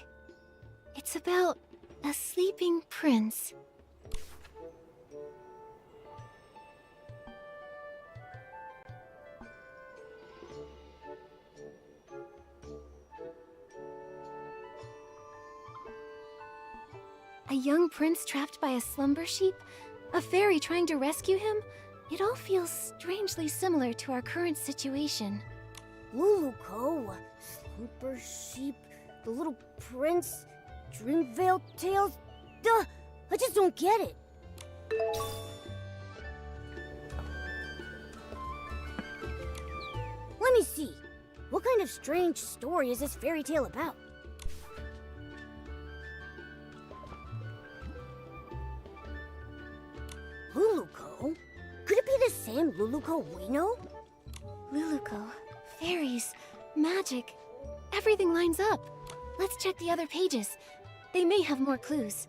it's about a sleeping prince. A young prince trapped by a slumber sheep? A fairy trying to rescue him? It all feels strangely similar to our current situation. Luluco, Slumber Sheep, the Little Prince, Dreamvale Tales. Duh! I just don't get it. Let me see. What kind of strange story is this fairy tale about? Luluco? Could it be the same Luluco we know? Luluco, fairies, magic, everything lines up. Let's check the other pages. They may have more clues.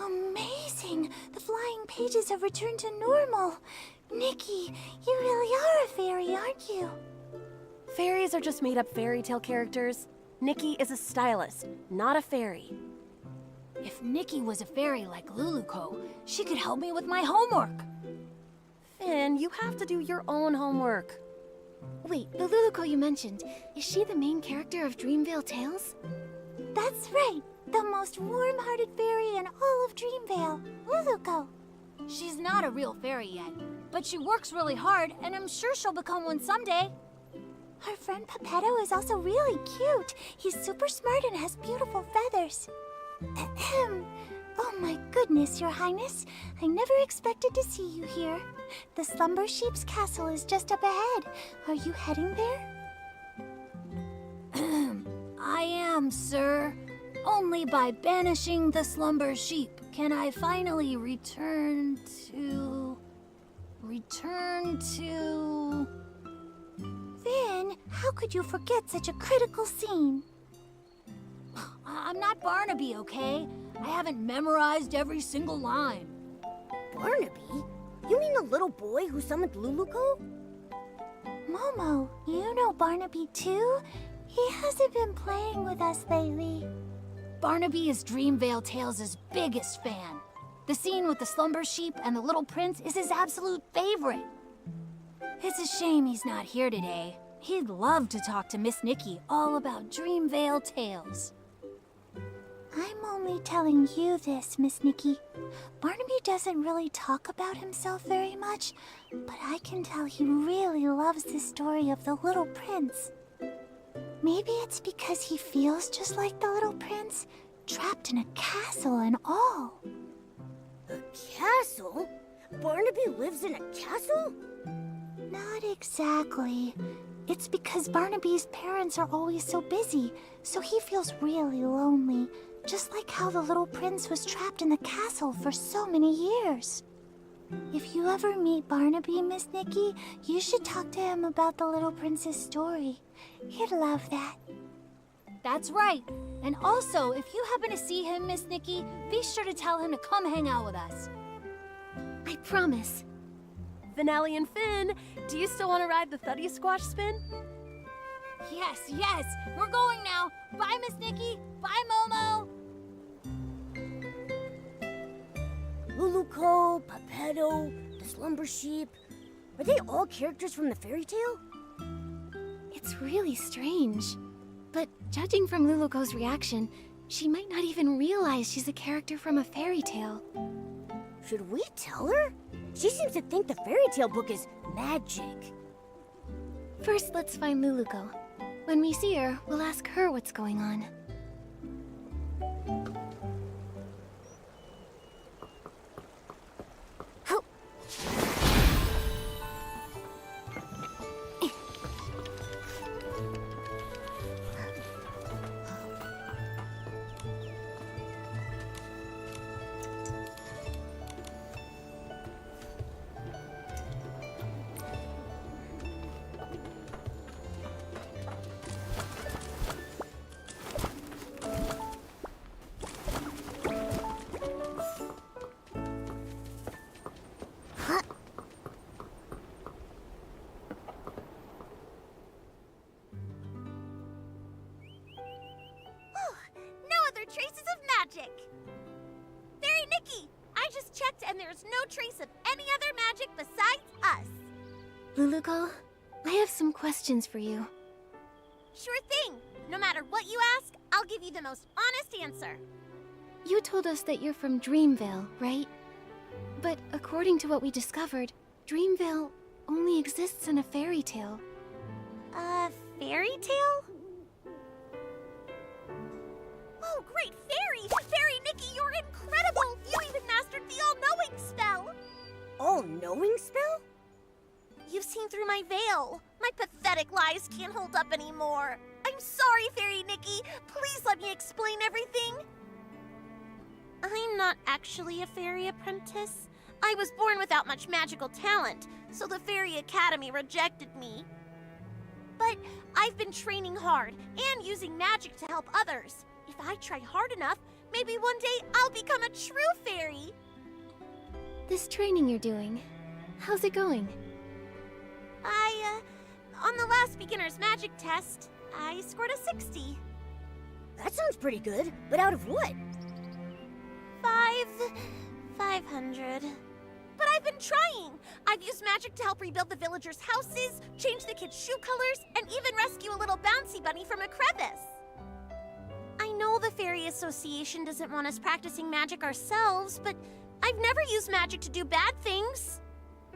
Amazing! The flying pages have returned to normal. Nikki, you really are a fairy, aren't you? Fairies are just made-up fairy tale characters. Nikki is a stylist, not a fairy. If Nikki was a fairy like Luluco, she could help me with my homework. Finn, you have to do your own homework. Wait, the Luluco you mentioned, is she the main character of Dreamvale Tales? That's right. The most warm-hearted fairy in all of Dreamvale, Luluco. She's not a real fairy yet, but she works really hard, and I'm sure she'll become one someday. Our friend Pepetto is also really cute. He's super smart and has beautiful feathers. Ahem. Oh my goodness, Your Highness. I never expected to see you here. The Slumber Sheep's castle is just up ahead. Are you heading there? I am, sir. Only by banishing the slumber sheep can I finally return to... Finn, how could you forget such a critical scene? I'm not Barnaby, okay? I haven't memorized every single line. Barnaby? You mean the little boy who summoned Luluco? Momo, you know Barnaby too? He hasn't been playing with us lately. Barnaby is Dreamvale Tales' biggest fan. The scene with the slumber sheep and the little prince is his absolute favorite. It's a shame he's not here today. He'd love to talk to Miss Nikki all about Dreamvale Tales. I'm only telling you this, Miss Nikki. Barnaby doesn't really talk about himself very much, but I can tell he really loves the story of the Little Prince. Maybe it's because he feels just like the Little Prince, trapped in a castle and all. A castle? Barnaby lives in a castle? Not exactly. It's because Barnaby's parents are always so busy, so he feels really lonely, just like how the Little Prince was trapped in the castle for so many years. If you ever meet Barnaby, Miss Nikki, you should talk to him about the Little Prince's story. He'd love that. That's right. And also, if you happen to see him, Miss Nikki, be sure to tell him to come hang out with us. I promise. Finale and Finn, do you still want to ride the Thuddy Squash spin? Yes, yes, we're going now. Bye, Miss Nikki. Bye, Momo. Luluco, Pepetto, the Slumber Sheep. Are they all characters from the fairy tale? It's really strange. But judging from Luluco's reaction, she might not even realize she's a character from a fairy tale. Should we tell her? She seems seems to think the fairy tale book is magic. First, let's find Luluko. When we see her, we'll ask her what's going on. No other traces of magic. Fairy Nikki, I just checked and there's no trace of any other magic besides us. Luluko, I have some questions for you. Sure thing. No matter what you ask, I'll give you the most honest answer. You told us that you're from Dreamvale, right? But according to what we discovered, Dreamvale only exists in a fairy tale. A fairy tale? Oh, great fairy! Fairy Nikki, you're incredible! You even mastered the all-knowing spell! All-knowing spell? You've seen through my veil. My pathetic lies can't hold up anymore. I'm sorry, Fairy Nikki. Please let me explain everything. I'm not actually a fairy apprentice. I was born without much magical talent, so the Fairy Academy rejected me. But I've been training hard and using magic to help others. If I try hard enough, maybe one day I'll become a true fairy. This training you're doing, how's it going? On the last beginner's magic test, I scored a 60. That sounds pretty good, but out of what? 500. But I've been trying. I've used magic to help rebuild the villagers' houses, change the kids' shoe colors, and even rescue a little bouncy bunny from a crevice. I know the Fairy Association doesn't want us practicing magic ourselves, but I've never used magic to do bad things.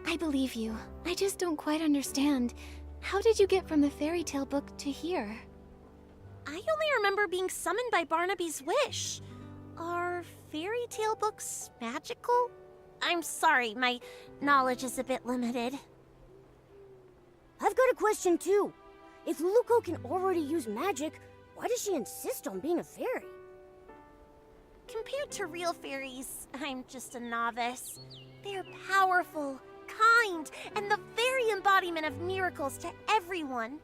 I believe you. I just don't quite understand. How did you get from the fairy tale book to here? I only remember being summoned by Barnaby's wish. Are fairy tale books magical? I'm sorry, my knowledge is a bit limited. I've got a question too. If Luluko can already use magic, why does she insist on being a fairy? Compared to real fairies, I'm just a novice. They're powerful, kind, and the very embodiment of miracles to everyone.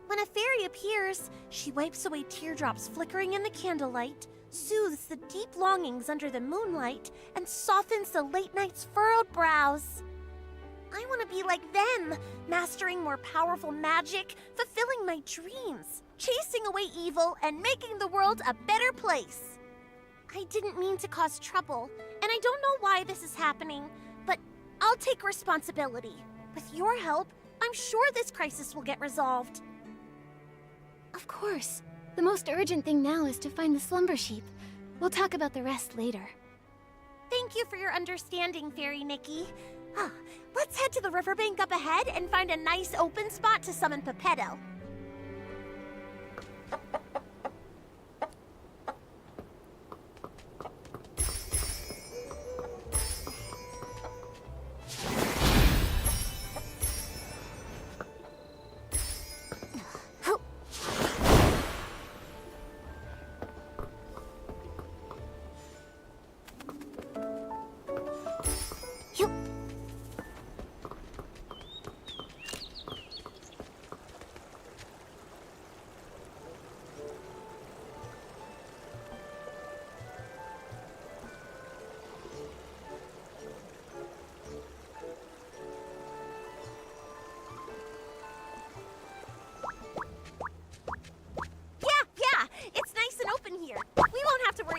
When a fairy appears, she wipes away teardrops flickering in the candlelight, soothes the deep longings under the moonlight, and softens the late night's furrowed brows. I want to be like them, mastering more powerful magic, fulfilling my dreams, chasing away evil, and making the world a better place. I didn't mean to cause trouble, and I don't know why this is happening, but I'll take responsibility. With your help, I'm sure this crisis will get resolved. Of course. The most urgent thing now is to find the slumber sheep. We'll talk about the rest later. Thank you for your understanding, Fairy Nikki. Let's head to the riverbank up ahead and find a nice open spot to summon Pepetto.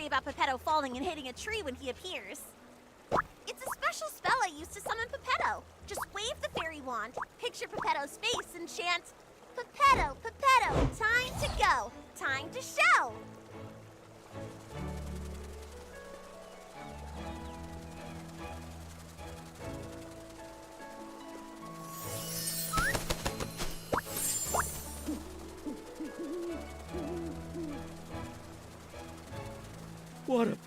About Pepetto falling and hitting a tree when he appears. It's a special spell I use to summon Pepetto. Just wave the fairy wand, picture Pepetto's face, and chant, Pepetto, Pepetto, time to go, time to show.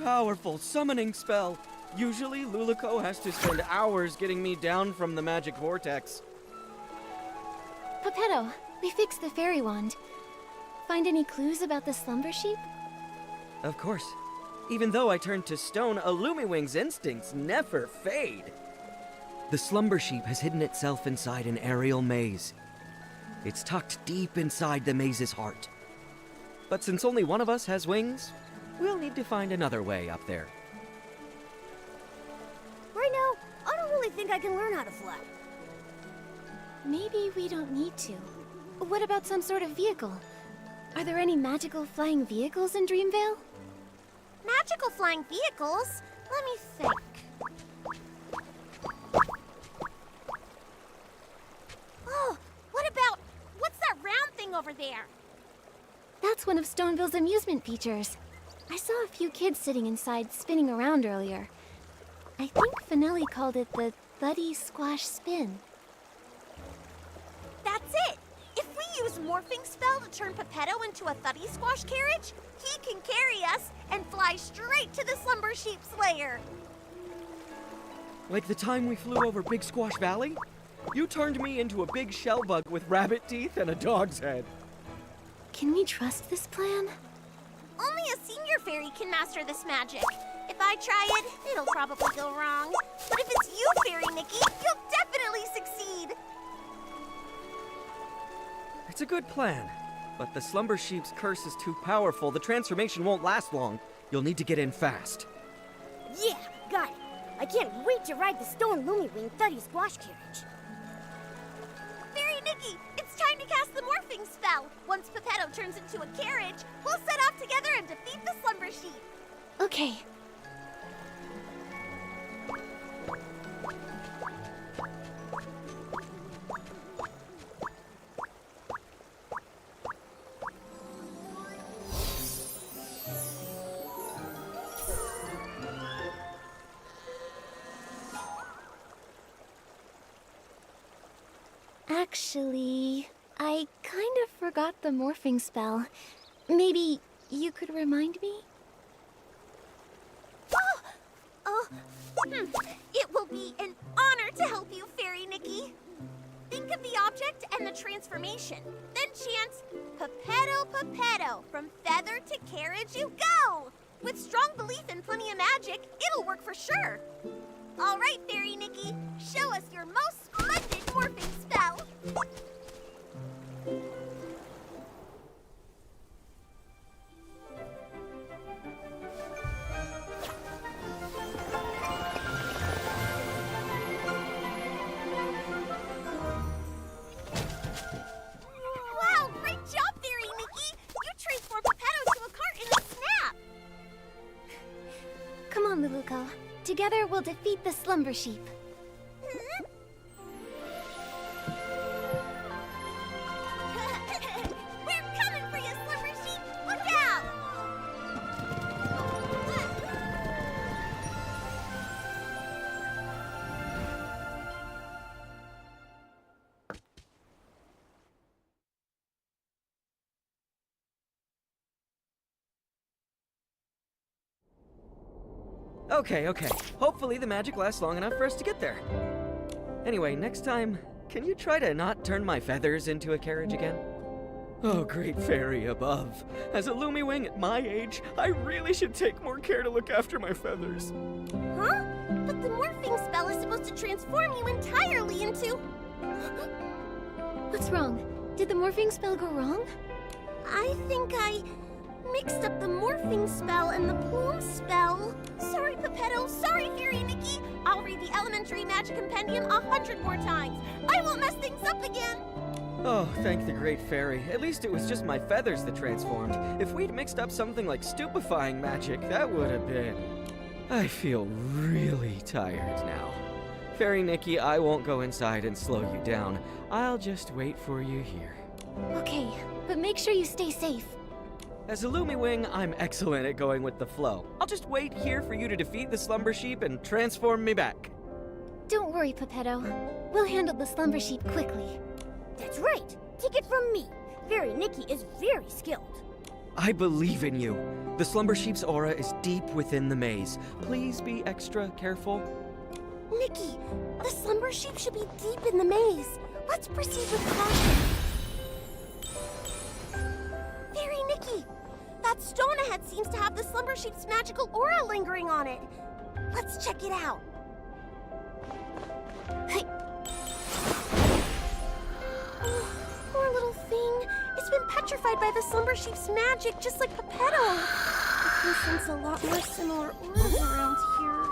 powerful summoning spell. Usually, Luluco has to spend hours getting me down from the magic vortex. Geppetto, we fixed the fairy wand. Find any clues about the slumber sheep? Of course. Even though I turned to stone, Illumiwing's instincts never fade. The slumber sheep has hidden itself inside an aerial maze. It's tucked deep inside the maze's heart. But since only one of us has wings, we'll need to find another way up there. Right now, I don't really think I can learn how to fly. Maybe we don't need to. What about some sort of vehicle? Are there any magical flying vehicles in Dreamvale? Magical flying vehicles? Let me think. Oh, what's that round thing over there? That's one of Stoneville's amusement features. I saw a few kids sitting inside spinning around earlier. I think Finelli called it the Thuddy Squash Spin. That's it! If we use Morphing Spell to turn Geppetto into a Thuddy Squash carriage, he can carry us and fly straight to the Slumber Sheep's lair. Like the time we flew over Big Squash Valley? You turned me into a big shell bug with rabbit teeth and a dog's head. Can we trust this plan? Only a senior fairy can master this magic. If I try it, it'll probably go wrong. But if it's you, Fairy Nikki, you'll definitely succeed. It's a good plan, but the Slumber Sheep's curse is too powerful. The transformation won't last long. You'll need to get in fast. Yeah, got it. I can't wait to ride the Stone Lumiwing Thuddy Squash carriage. Fairy Nikki, it's time to cast the Morphing Spell. Once Geppetto turns into a carriage, we'll set off together and defeat the Slumber Sheep. Okay. Actually, I kind of forgot the morphing spell. Maybe you could remind me? It will be an honor to help you, Fairy Nikki. Think of the object and the transformation. Then chant, Geppetto, Geppetto, from feather to carriage you go! With strong belief and plenty of magic, it'll work for sure. All right, Fairy Nikki, show us your most splendid morphing spell. Wow, great job, Fairy Nikki! You transformed Geppetto to a cart in a snap! Come on, Luluco. Together we'll defeat the slumber sheep. We're coming for you, Slumber Sheep! Look out! Okay. Hopefully the magic lasts long enough for us to get there. Anyway, next time, can you try to not turn my feathers into a carriage again? Oh, great fairy above. As a Lumiwing at my age, I really should take more care to look after my feathers. Huh? But the morphing spell is supposed to transform you entirely into... What's wrong? Did the morphing spell go wrong? I think I mixed up the morphing spell and the plume spell. Sorry, Geppetto. Sorry, Fairy Nikki. I'll read the Elementary Magic Compendium 100 more times. I won't mess things up again. Oh, thank the great fairy. At least it was just my feathers that transformed. If we'd mixed up something like stupefying magic, that would have been... I feel really tired now. Fairy Nikki, I won't go inside and slow you down. I'll just wait for you here. Okay, but make sure you stay safe. As a Lumiwing, I'm excellent at going with the flow. I'll just wait here for you to defeat the Slumber Sheep and transform me back. Don't worry, Geppetto. We'll handle the slumber sheep quickly. That's right. Take it from me. Fairy Nikki is very skilled. I believe in you. The Slumber Sheep's aura is deep within the maze. Please be extra careful. Nikki, the slumber sheep should be deep in the maze. Let's proceed with caution. Fairy Nikki, that stone ahead seems to have the slumber sheep's magical aura lingering on it. Let's check it out. Hey. Oh, poor little thing. It's been petrified by the slumber sheep's magic, just like Geppetto. I can sense a lot more similar auras around here.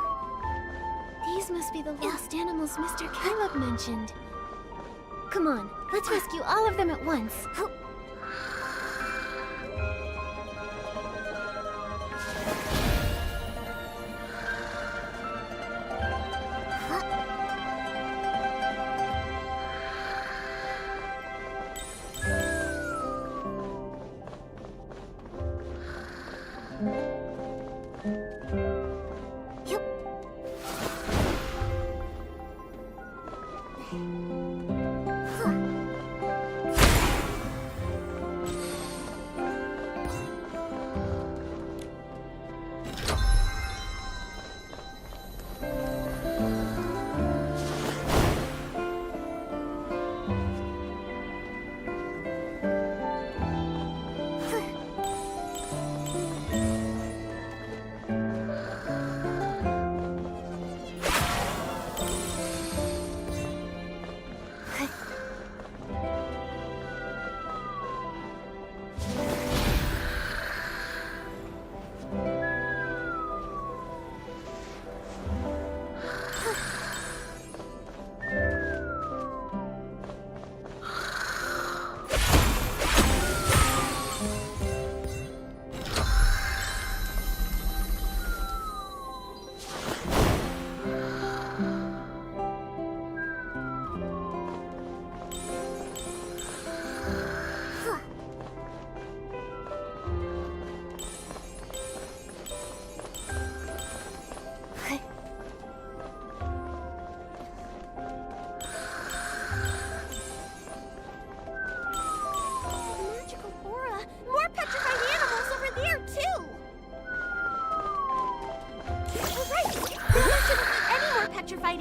These must be the lost animals Mr. Caleb mentioned. Come on, let's rescue all of them at once.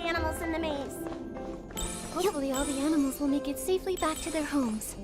Animals in the maze. Hopefully all the animals will make it safely back to their homes.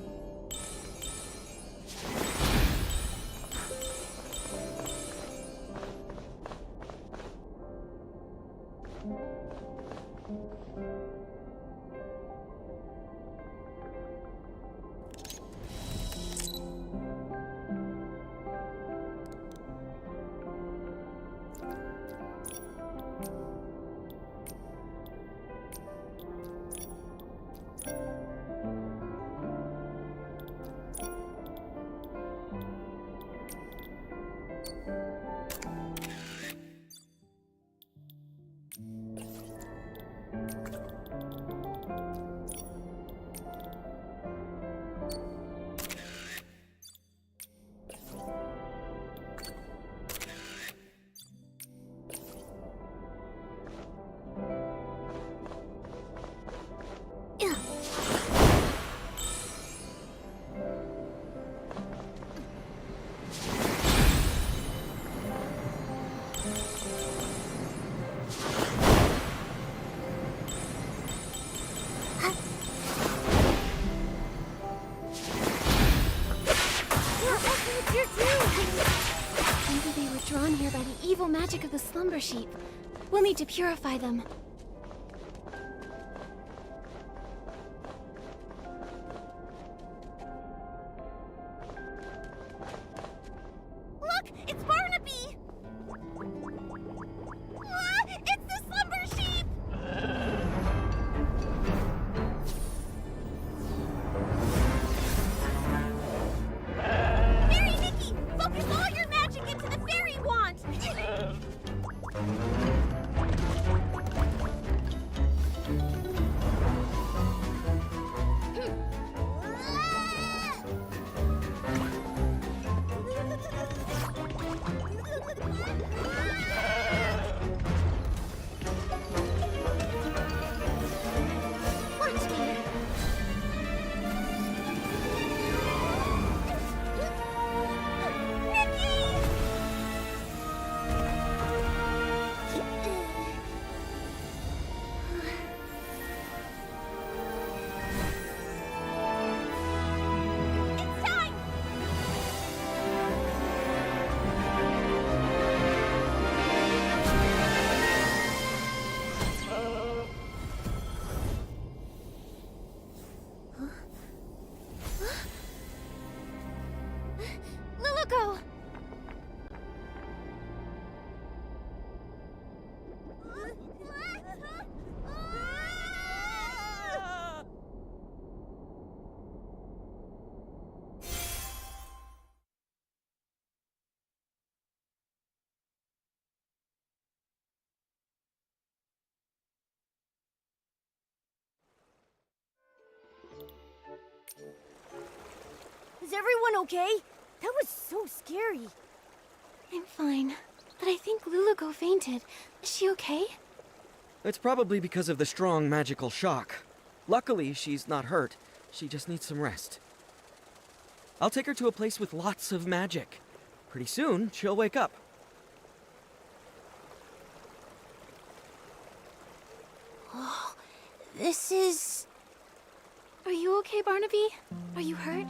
Maybe they were drawn here by the evil magic of the slumber sheep. We'll need to purify them. Look, it's Barnaby! Ah, it's the slumber sheep! Fairy Nikki, focus all your magic into the fairy wand! Is everyone okay? That was so scary. I'm fine, but I think Luluco fainted. Is she okay? It's probably because of the strong magical shock. Luckily, she's not hurt. She just needs some rest. I'll take her to a place with lots of magic. Pretty soon, she'll wake up. This is... Are you okay, Barnaby? Are you hurt?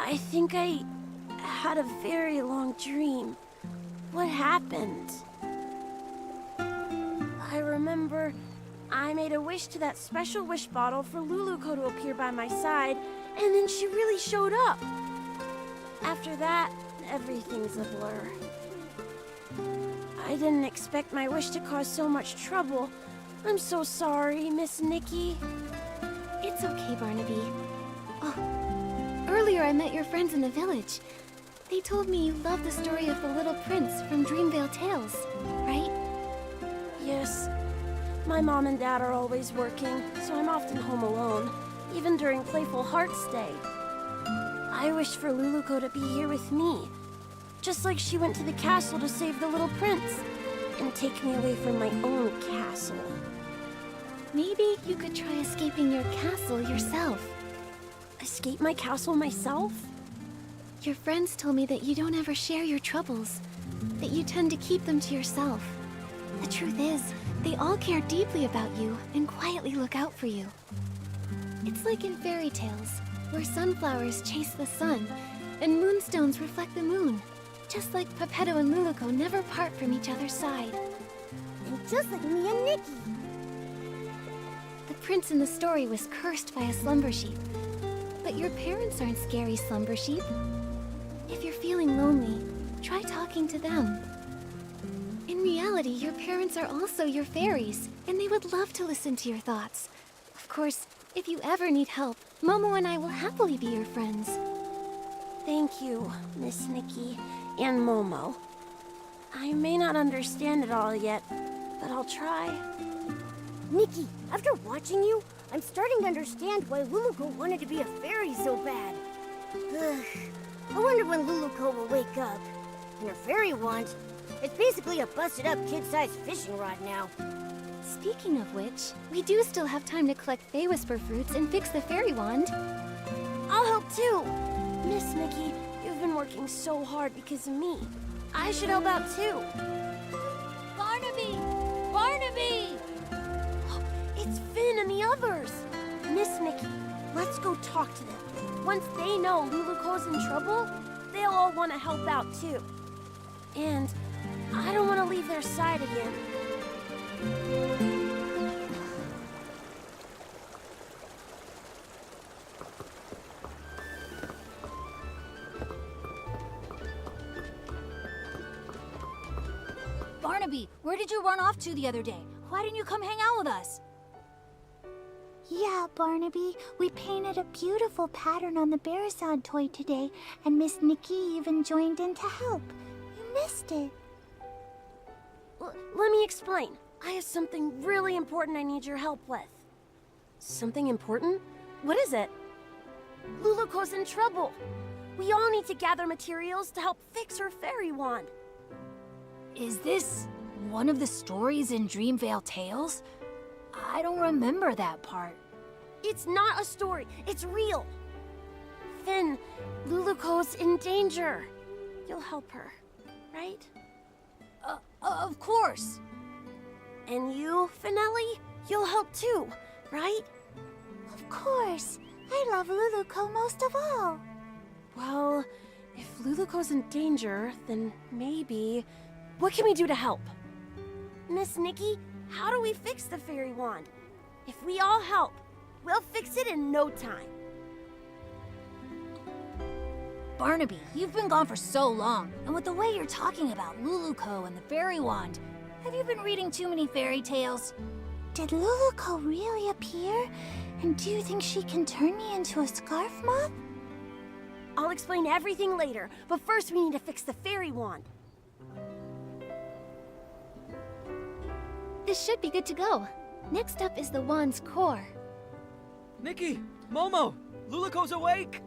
I think I had a very long dream. What happened? I remember I made a wish to that special wish bottle for Luluco to appear by my side, and then she really showed up. After that, everything's a blur. I didn't expect my wish to cause so much trouble. I'm so sorry, Miss Nikki. It's okay, Barnaby. Oh, earlier I met your friends in the village. They told me you love the story of the Little Prince from Dreamvale Tales, right? Yes. My mom and dad are always working, so I'm often home alone, even during Playful Hearts Day. I wish for Luluco to be here with me, just like she went to the castle to save the Little Prince, and take me away from my own castle. Maybe you could try escaping your castle yourself. Escape my castle myself? Your friends told me that you don't ever share your troubles, that you tend to keep them to yourself. The truth is, they all care deeply about you and quietly look out for you. It's like in fairy tales, where sunflowers chase the sun and moonstones reflect the moon. Just like Peppetto and Luluco never part from each other's side. And just like me and Nikki. The prince in the story was cursed by a slumber sheep. But your parents aren't scary slumber sheep. If you're feeling lonely, try talking to them. In reality, your parents are also your fairies, and they would love to listen to your thoughts. Of course, if you ever need help, Momo and I will happily be your friends. Thank you, Miss Nikki and Momo. I may not understand it all yet, but I'll try. Nikki, after watching you, I'm starting to understand why Luluco wanted to be a fairy so bad. Ugh. I wonder when Luluco will wake up. And her fairy wand, it's basically a busted-up kid-sized fishing rod now. Speaking of which, we do still have time to collect Fey Whisper fruits and fix the fairy wand. I'll help too. Miss Nikki, you've been working so hard because of me. I should help out too. Barnaby! Barnaby! It's Finn and the others. Miss Nikki, let's go talk to them. Once they know Luluco's in trouble, they'll all want to help out too. And I don't want to leave their side again. Barnaby, where did you run off to the other day? Why didn't you come hang out with us? Yeah, Barnaby, we painted a beautiful pattern on the Bearzon toy today, and Miss Nikki even joined in to help. You missed it. Let me explain. I have something really important I need your help with. Something important? What is it? Luluco's in trouble. We all need to gather materials to help fix her fairy wand. Is this one of the stories in Dreamvale Tales? I don't remember that part. It's not a story. It's real. Finn, Luluco's in danger. You'll help her, right? Of course. And you, Finelli? You'll help too, right? Of course. I love Luluco most of all. Well, if Luluco's in danger, then maybe... What can we do to help? Miss Nikki, how do we fix the fairy wand? If we all help, we'll fix it in no time. Barnaby, you've been gone for so long, and with the way you're talking about Luluco and the fairy wand, have you been reading too many fairy tales? Did Luluco really appear? And do you think she can turn me into a scarf moth? I'll explain everything later, but first we need to fix the fairy wand. This should be good to go. Next up is the wand's core. Nikki! Momo! Luluko's awake!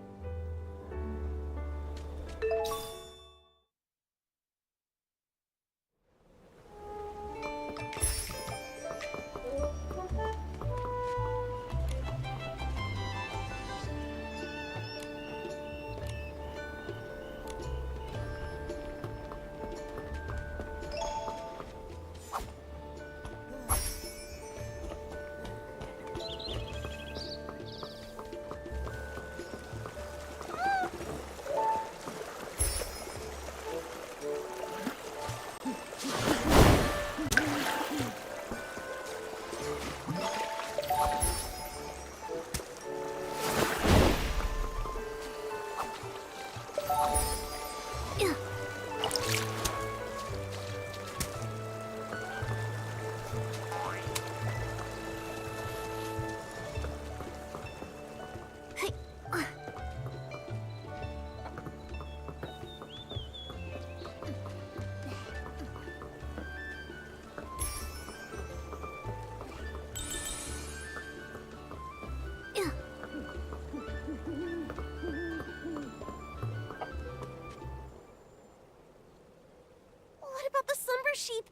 What about the slumber sheep?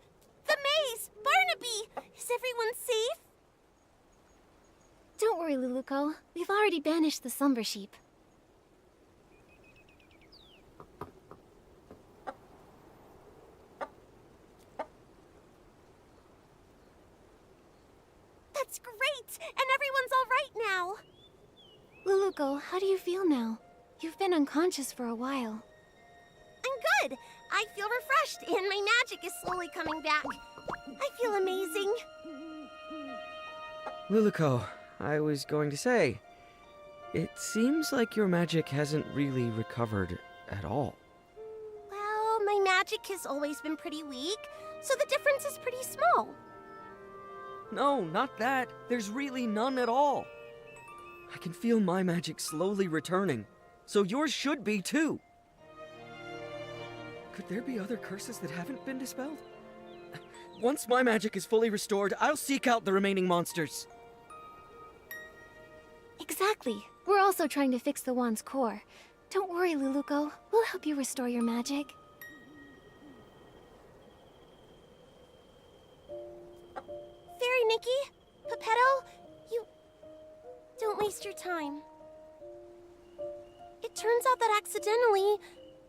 The maze! Barnaby! Is everyone safe? Don't worry, Luluko. We've already banished the slumber sheep. That's great! And everyone's all right now! Luluko, how do you feel now? You've been unconscious for a while. I'm good! I feel refreshed, and my magic is slowly coming back. I feel amazing. Luluko, I was going to say, it seems like your magic hasn't really recovered at all. Well, my magic has always been pretty weak, so the difference is pretty small. No, not that. There's really none at all. I can feel my magic slowly returning, so yours should be too. Could there be other curses that haven't been dispelled? Once my magic is fully restored, I'll seek out the remaining monsters. Exactly. We're also trying to fix the wand's core. Don't worry, Luluko. We'll help you restore your magic. Fairy Nikki, Pepetto, you... Don't waste your time. It turns out that accidentally,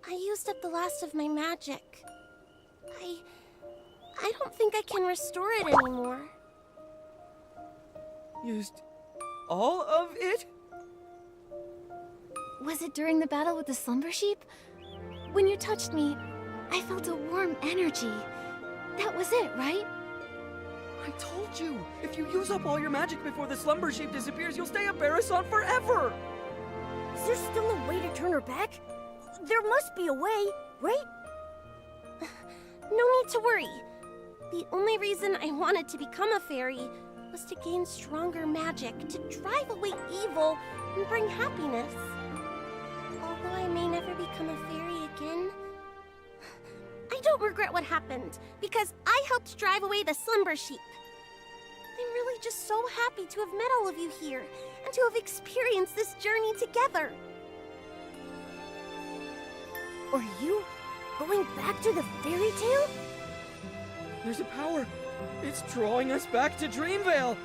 I used up the last of my magic. I don't think I can restore it anymore. Used all of it? Was it during the battle with the slumber sheep? When you touched me, I felt a warm energy. That was it, right? I told you, if you use up all your magic before the slumber sheep disappears, you'll stay a Barrison forever! Is there still a way to turn her back? There must be a way, right? No need to worry. The only reason I wanted to become a fairy was to gain stronger magic, to drive away evil and bring happiness. Although I may never become a fairy again, I don't regret what happened, because I helped drive away the slumber sheep. I'm really just so happy to have met all of you here, and to have experienced this journey together. Are you going back to the fairy tale? There's a power. It's drawing us back to Dreamvale.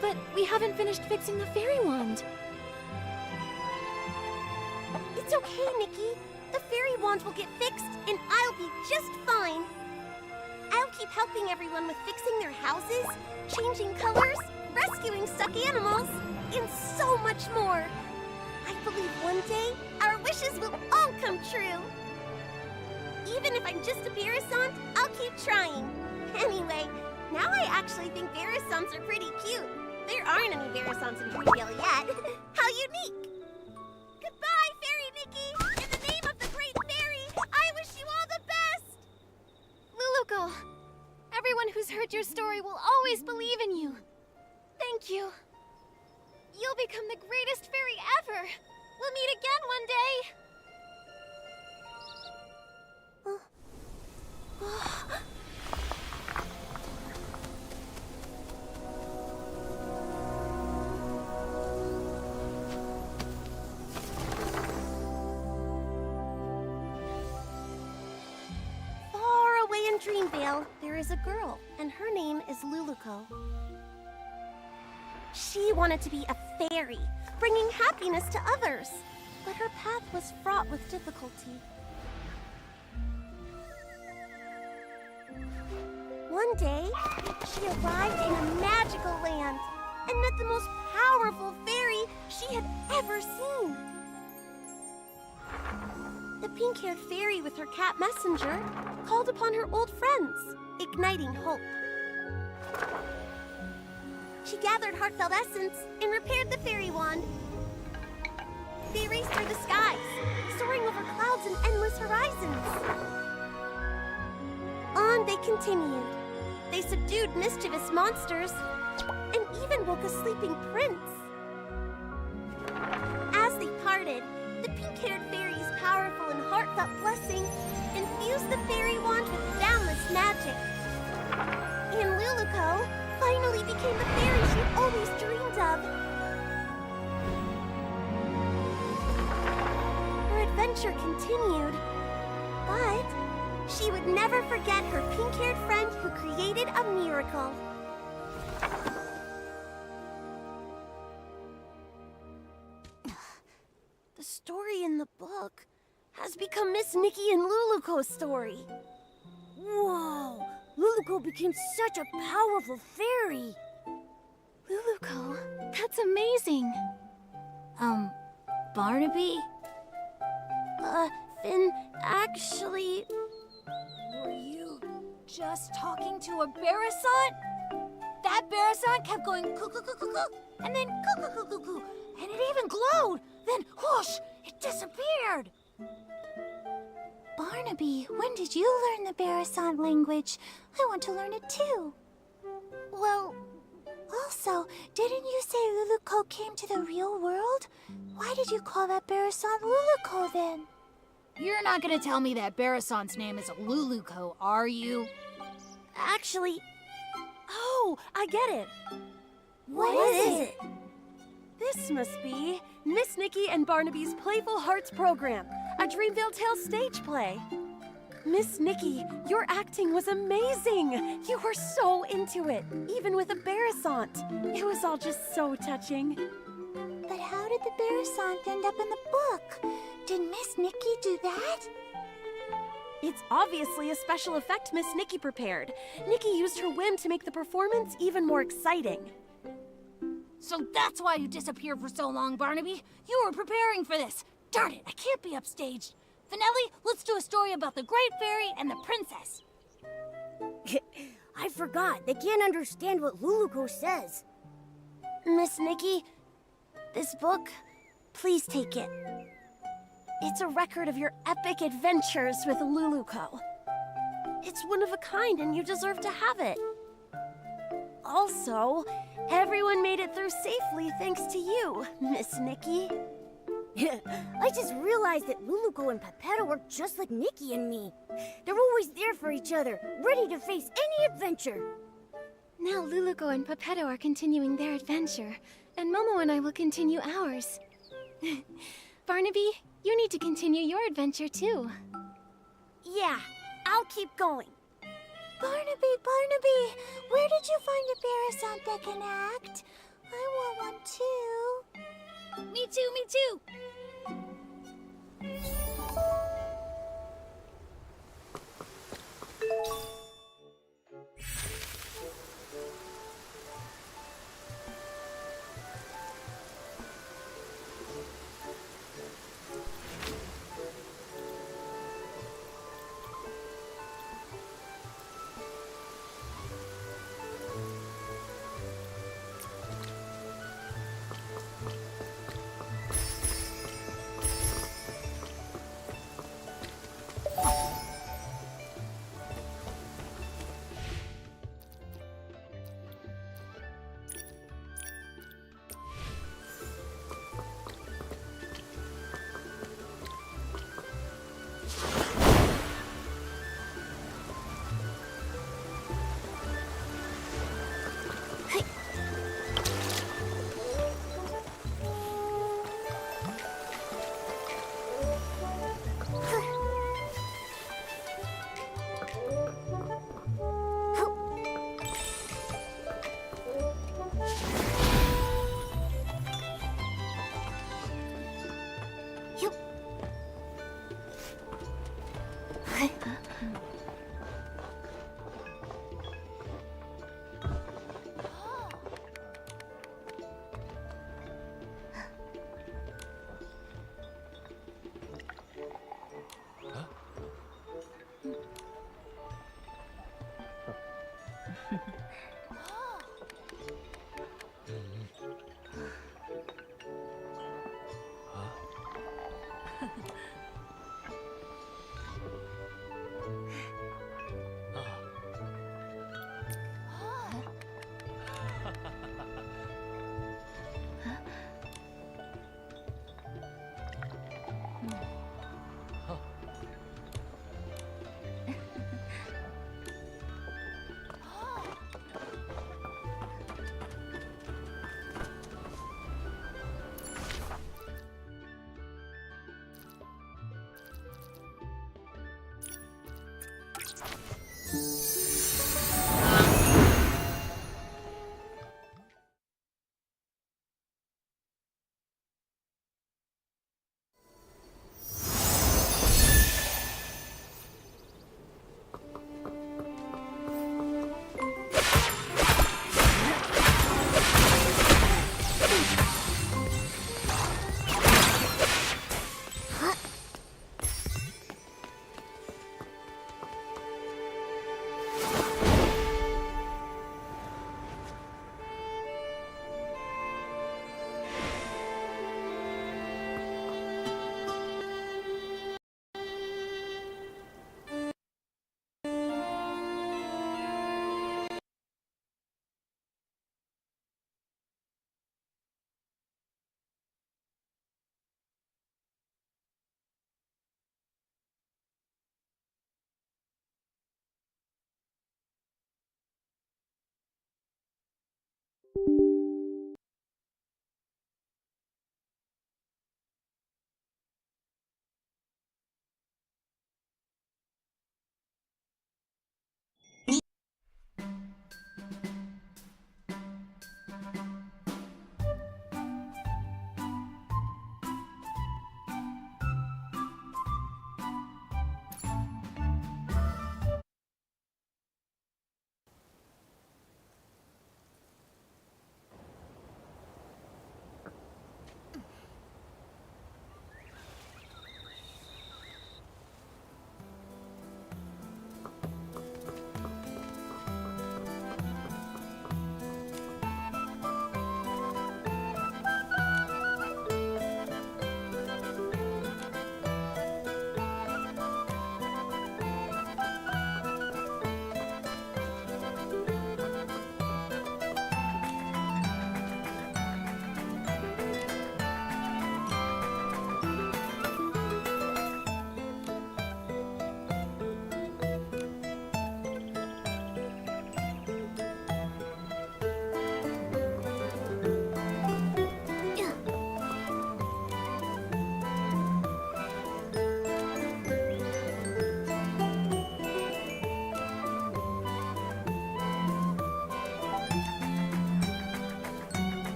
But we haven't finished fixing the fairy wand. It's okay, Nikki. The fairy wand will get fixed, and I'll be just fine. I'll keep helping everyone with fixing their houses, changing colors, rescuing stuck animals, and so much more. I believe one day our wishes will all come true. Even if I'm just a Barrison, I'll keep trying. Anyway, now I actually think Barrisons are pretty cute. There aren't any Barrisons in Dreamvale yet. How unique! Goodbye, Fairy Nikki! In the name of the Great Fairy, I wish you all the best! Luluko, everyone who's heard your story will always believe in you. Thank you. You'll become the greatest fairy ever. We'll meet again one day. is a girl, and her name is Luluco. She wanted to be a fairy, bringing happiness to others, but her path was fraught with difficulty. One day, she arrived in a magical land and met the most powerful fairy she had ever seen. The pink-haired fairy with her cat messenger called upon her old friends, igniting hope. She gathered heartfelt essence and repaired the fairy wand. They raced through the skies, soaring over clouds and endless horizons. On they continued. They subdued mischievous monsters and even woke a sleeping prince. As they parted, the pink-haired fairy's powerful and heartfelt blessing infused the fairy wand with boundless magic. And Luluco finally became the fairy she'd always dreamed of. Her adventure continued, but she would never forget her pink-haired friend who created a miracle. The story in the book has become Miss Nikki and Luluco's story. Whoa! Luluco became such a powerful fairy! Luluco, that's amazing. Barnaby? Finn, actually... Were you just talking to a Barasant? That Barasant kept going coo-coo-coo-coo-coo, and then coo-coo-coo-coo-coo, and it even glowed. Then whoosh, it disappeared. Barnaby, when did you learn the Barasant language? I want to learn it too. Well... Also, didn't you say Luluco came to the real world? Why did you call that Barasant Luluco then? You're not gonna tell me that Barasant's name is Luluco, are you? Actually... Oh, I get it. What is it? This must be Miss Nikki and Barnaby's Playful Hearts program, a Dreamville Tales stage play. Miss Nikki, your acting was amazing. You were so into it, even with a Barasant. It was all just so touching. But how did the Barasant end up in the book? Did Miss Nikki do that? It's obviously a special effect Miss Nikki prepared. Nikki used her whim to make the performance even more exciting. So that's why you disappeared for so long, Barnaby. You were preparing for this. Darn it, I can't be upstaged. Finelli, let's do a story about the Great Fairy and the Princess. I forgot. They can't understand what Luluco says. Miss Nikki, this book, please take it. It's a record of your epic adventures with Luluco. It's one of a kind and you deserve to have it. Also, everyone made it through safely thanks to you, Miss Nikki. I just realized that Luluco and Pepetto are just like Nikki and me. They're always there for each other, ready to face any adventure. Now Luluco and Pepetto are continuing their adventure, and Momo and I will continue ours. Barnaby, you need to continue your adventure too. Yeah, I'll keep going. Barnaby, Barnaby, where did you find a Barasant that can act? I want one too. Me too, me too.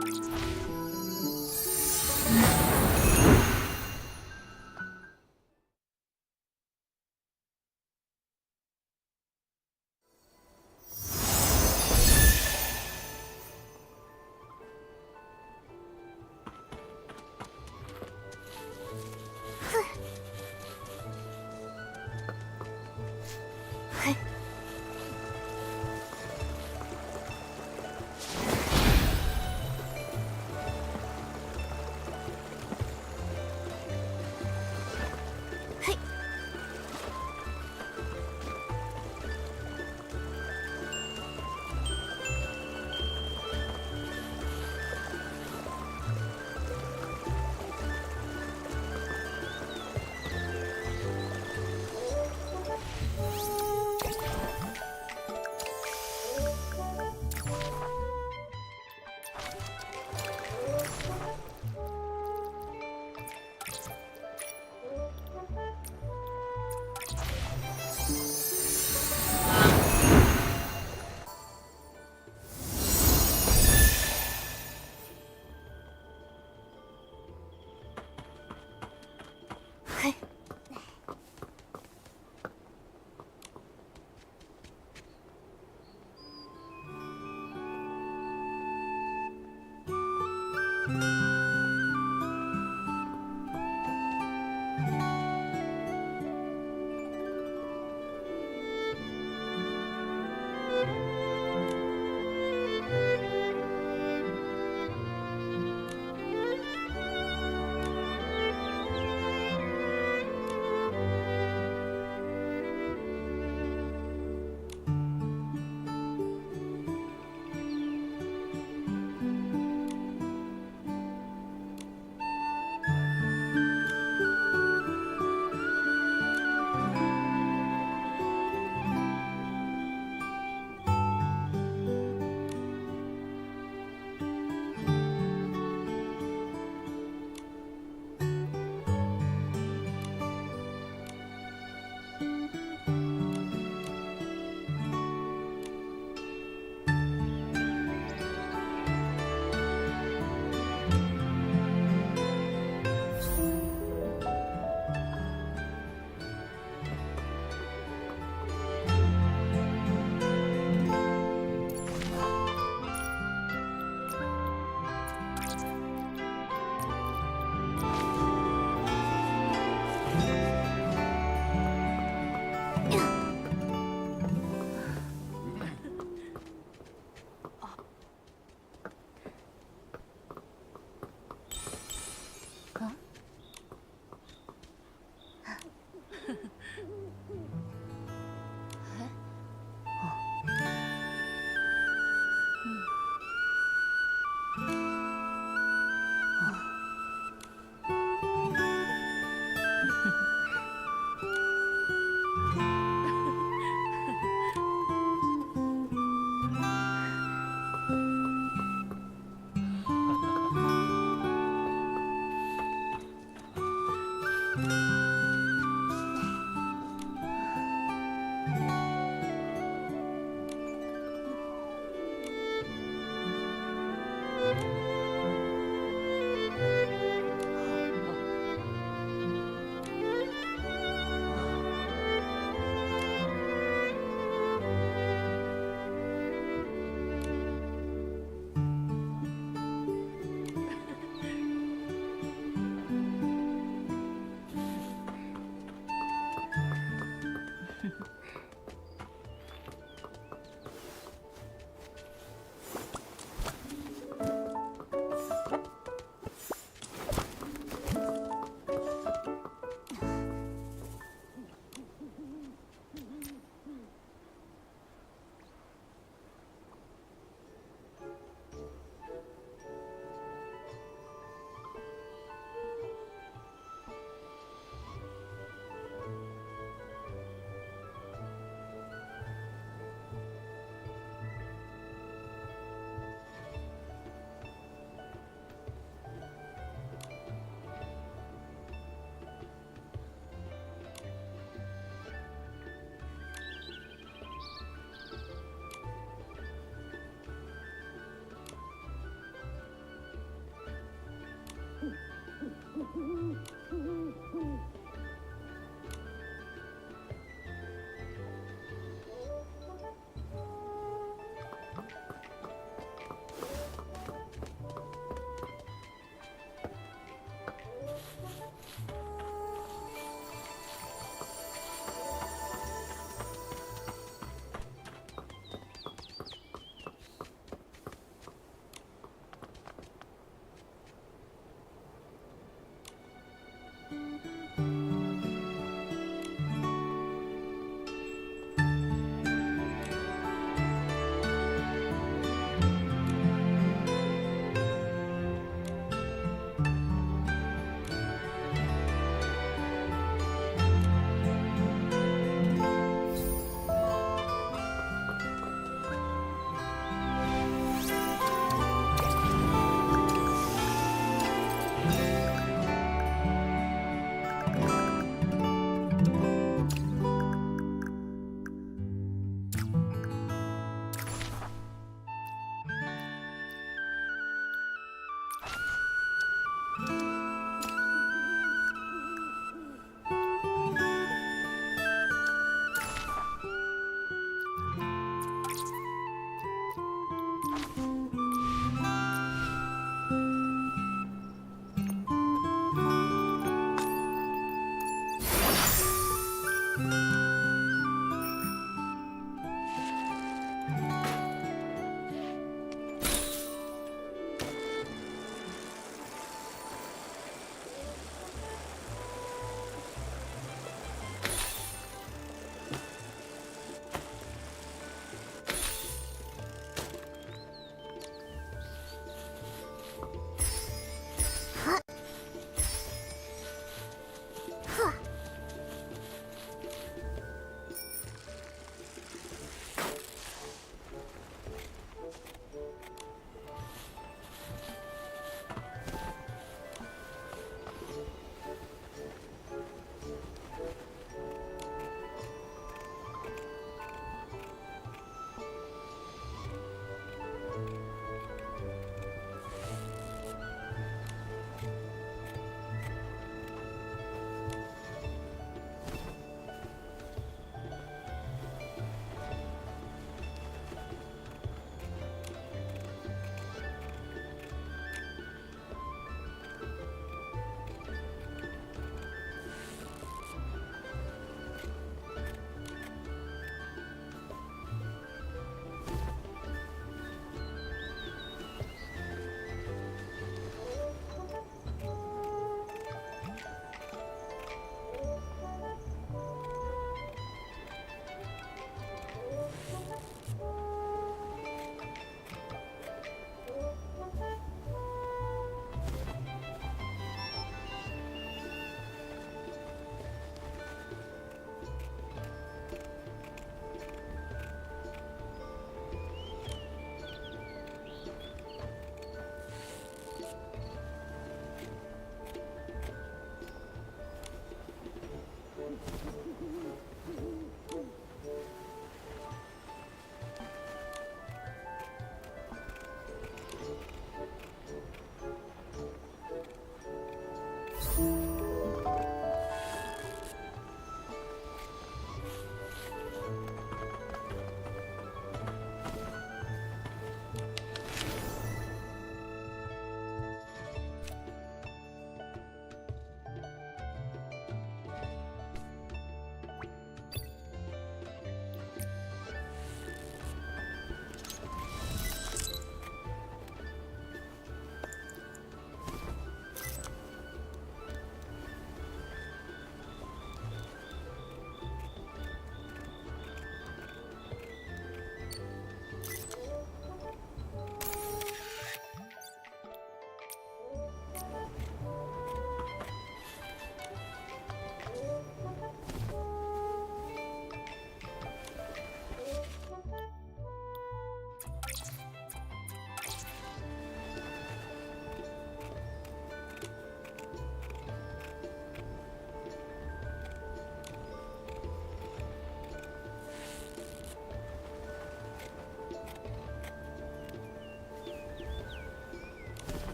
Thank you.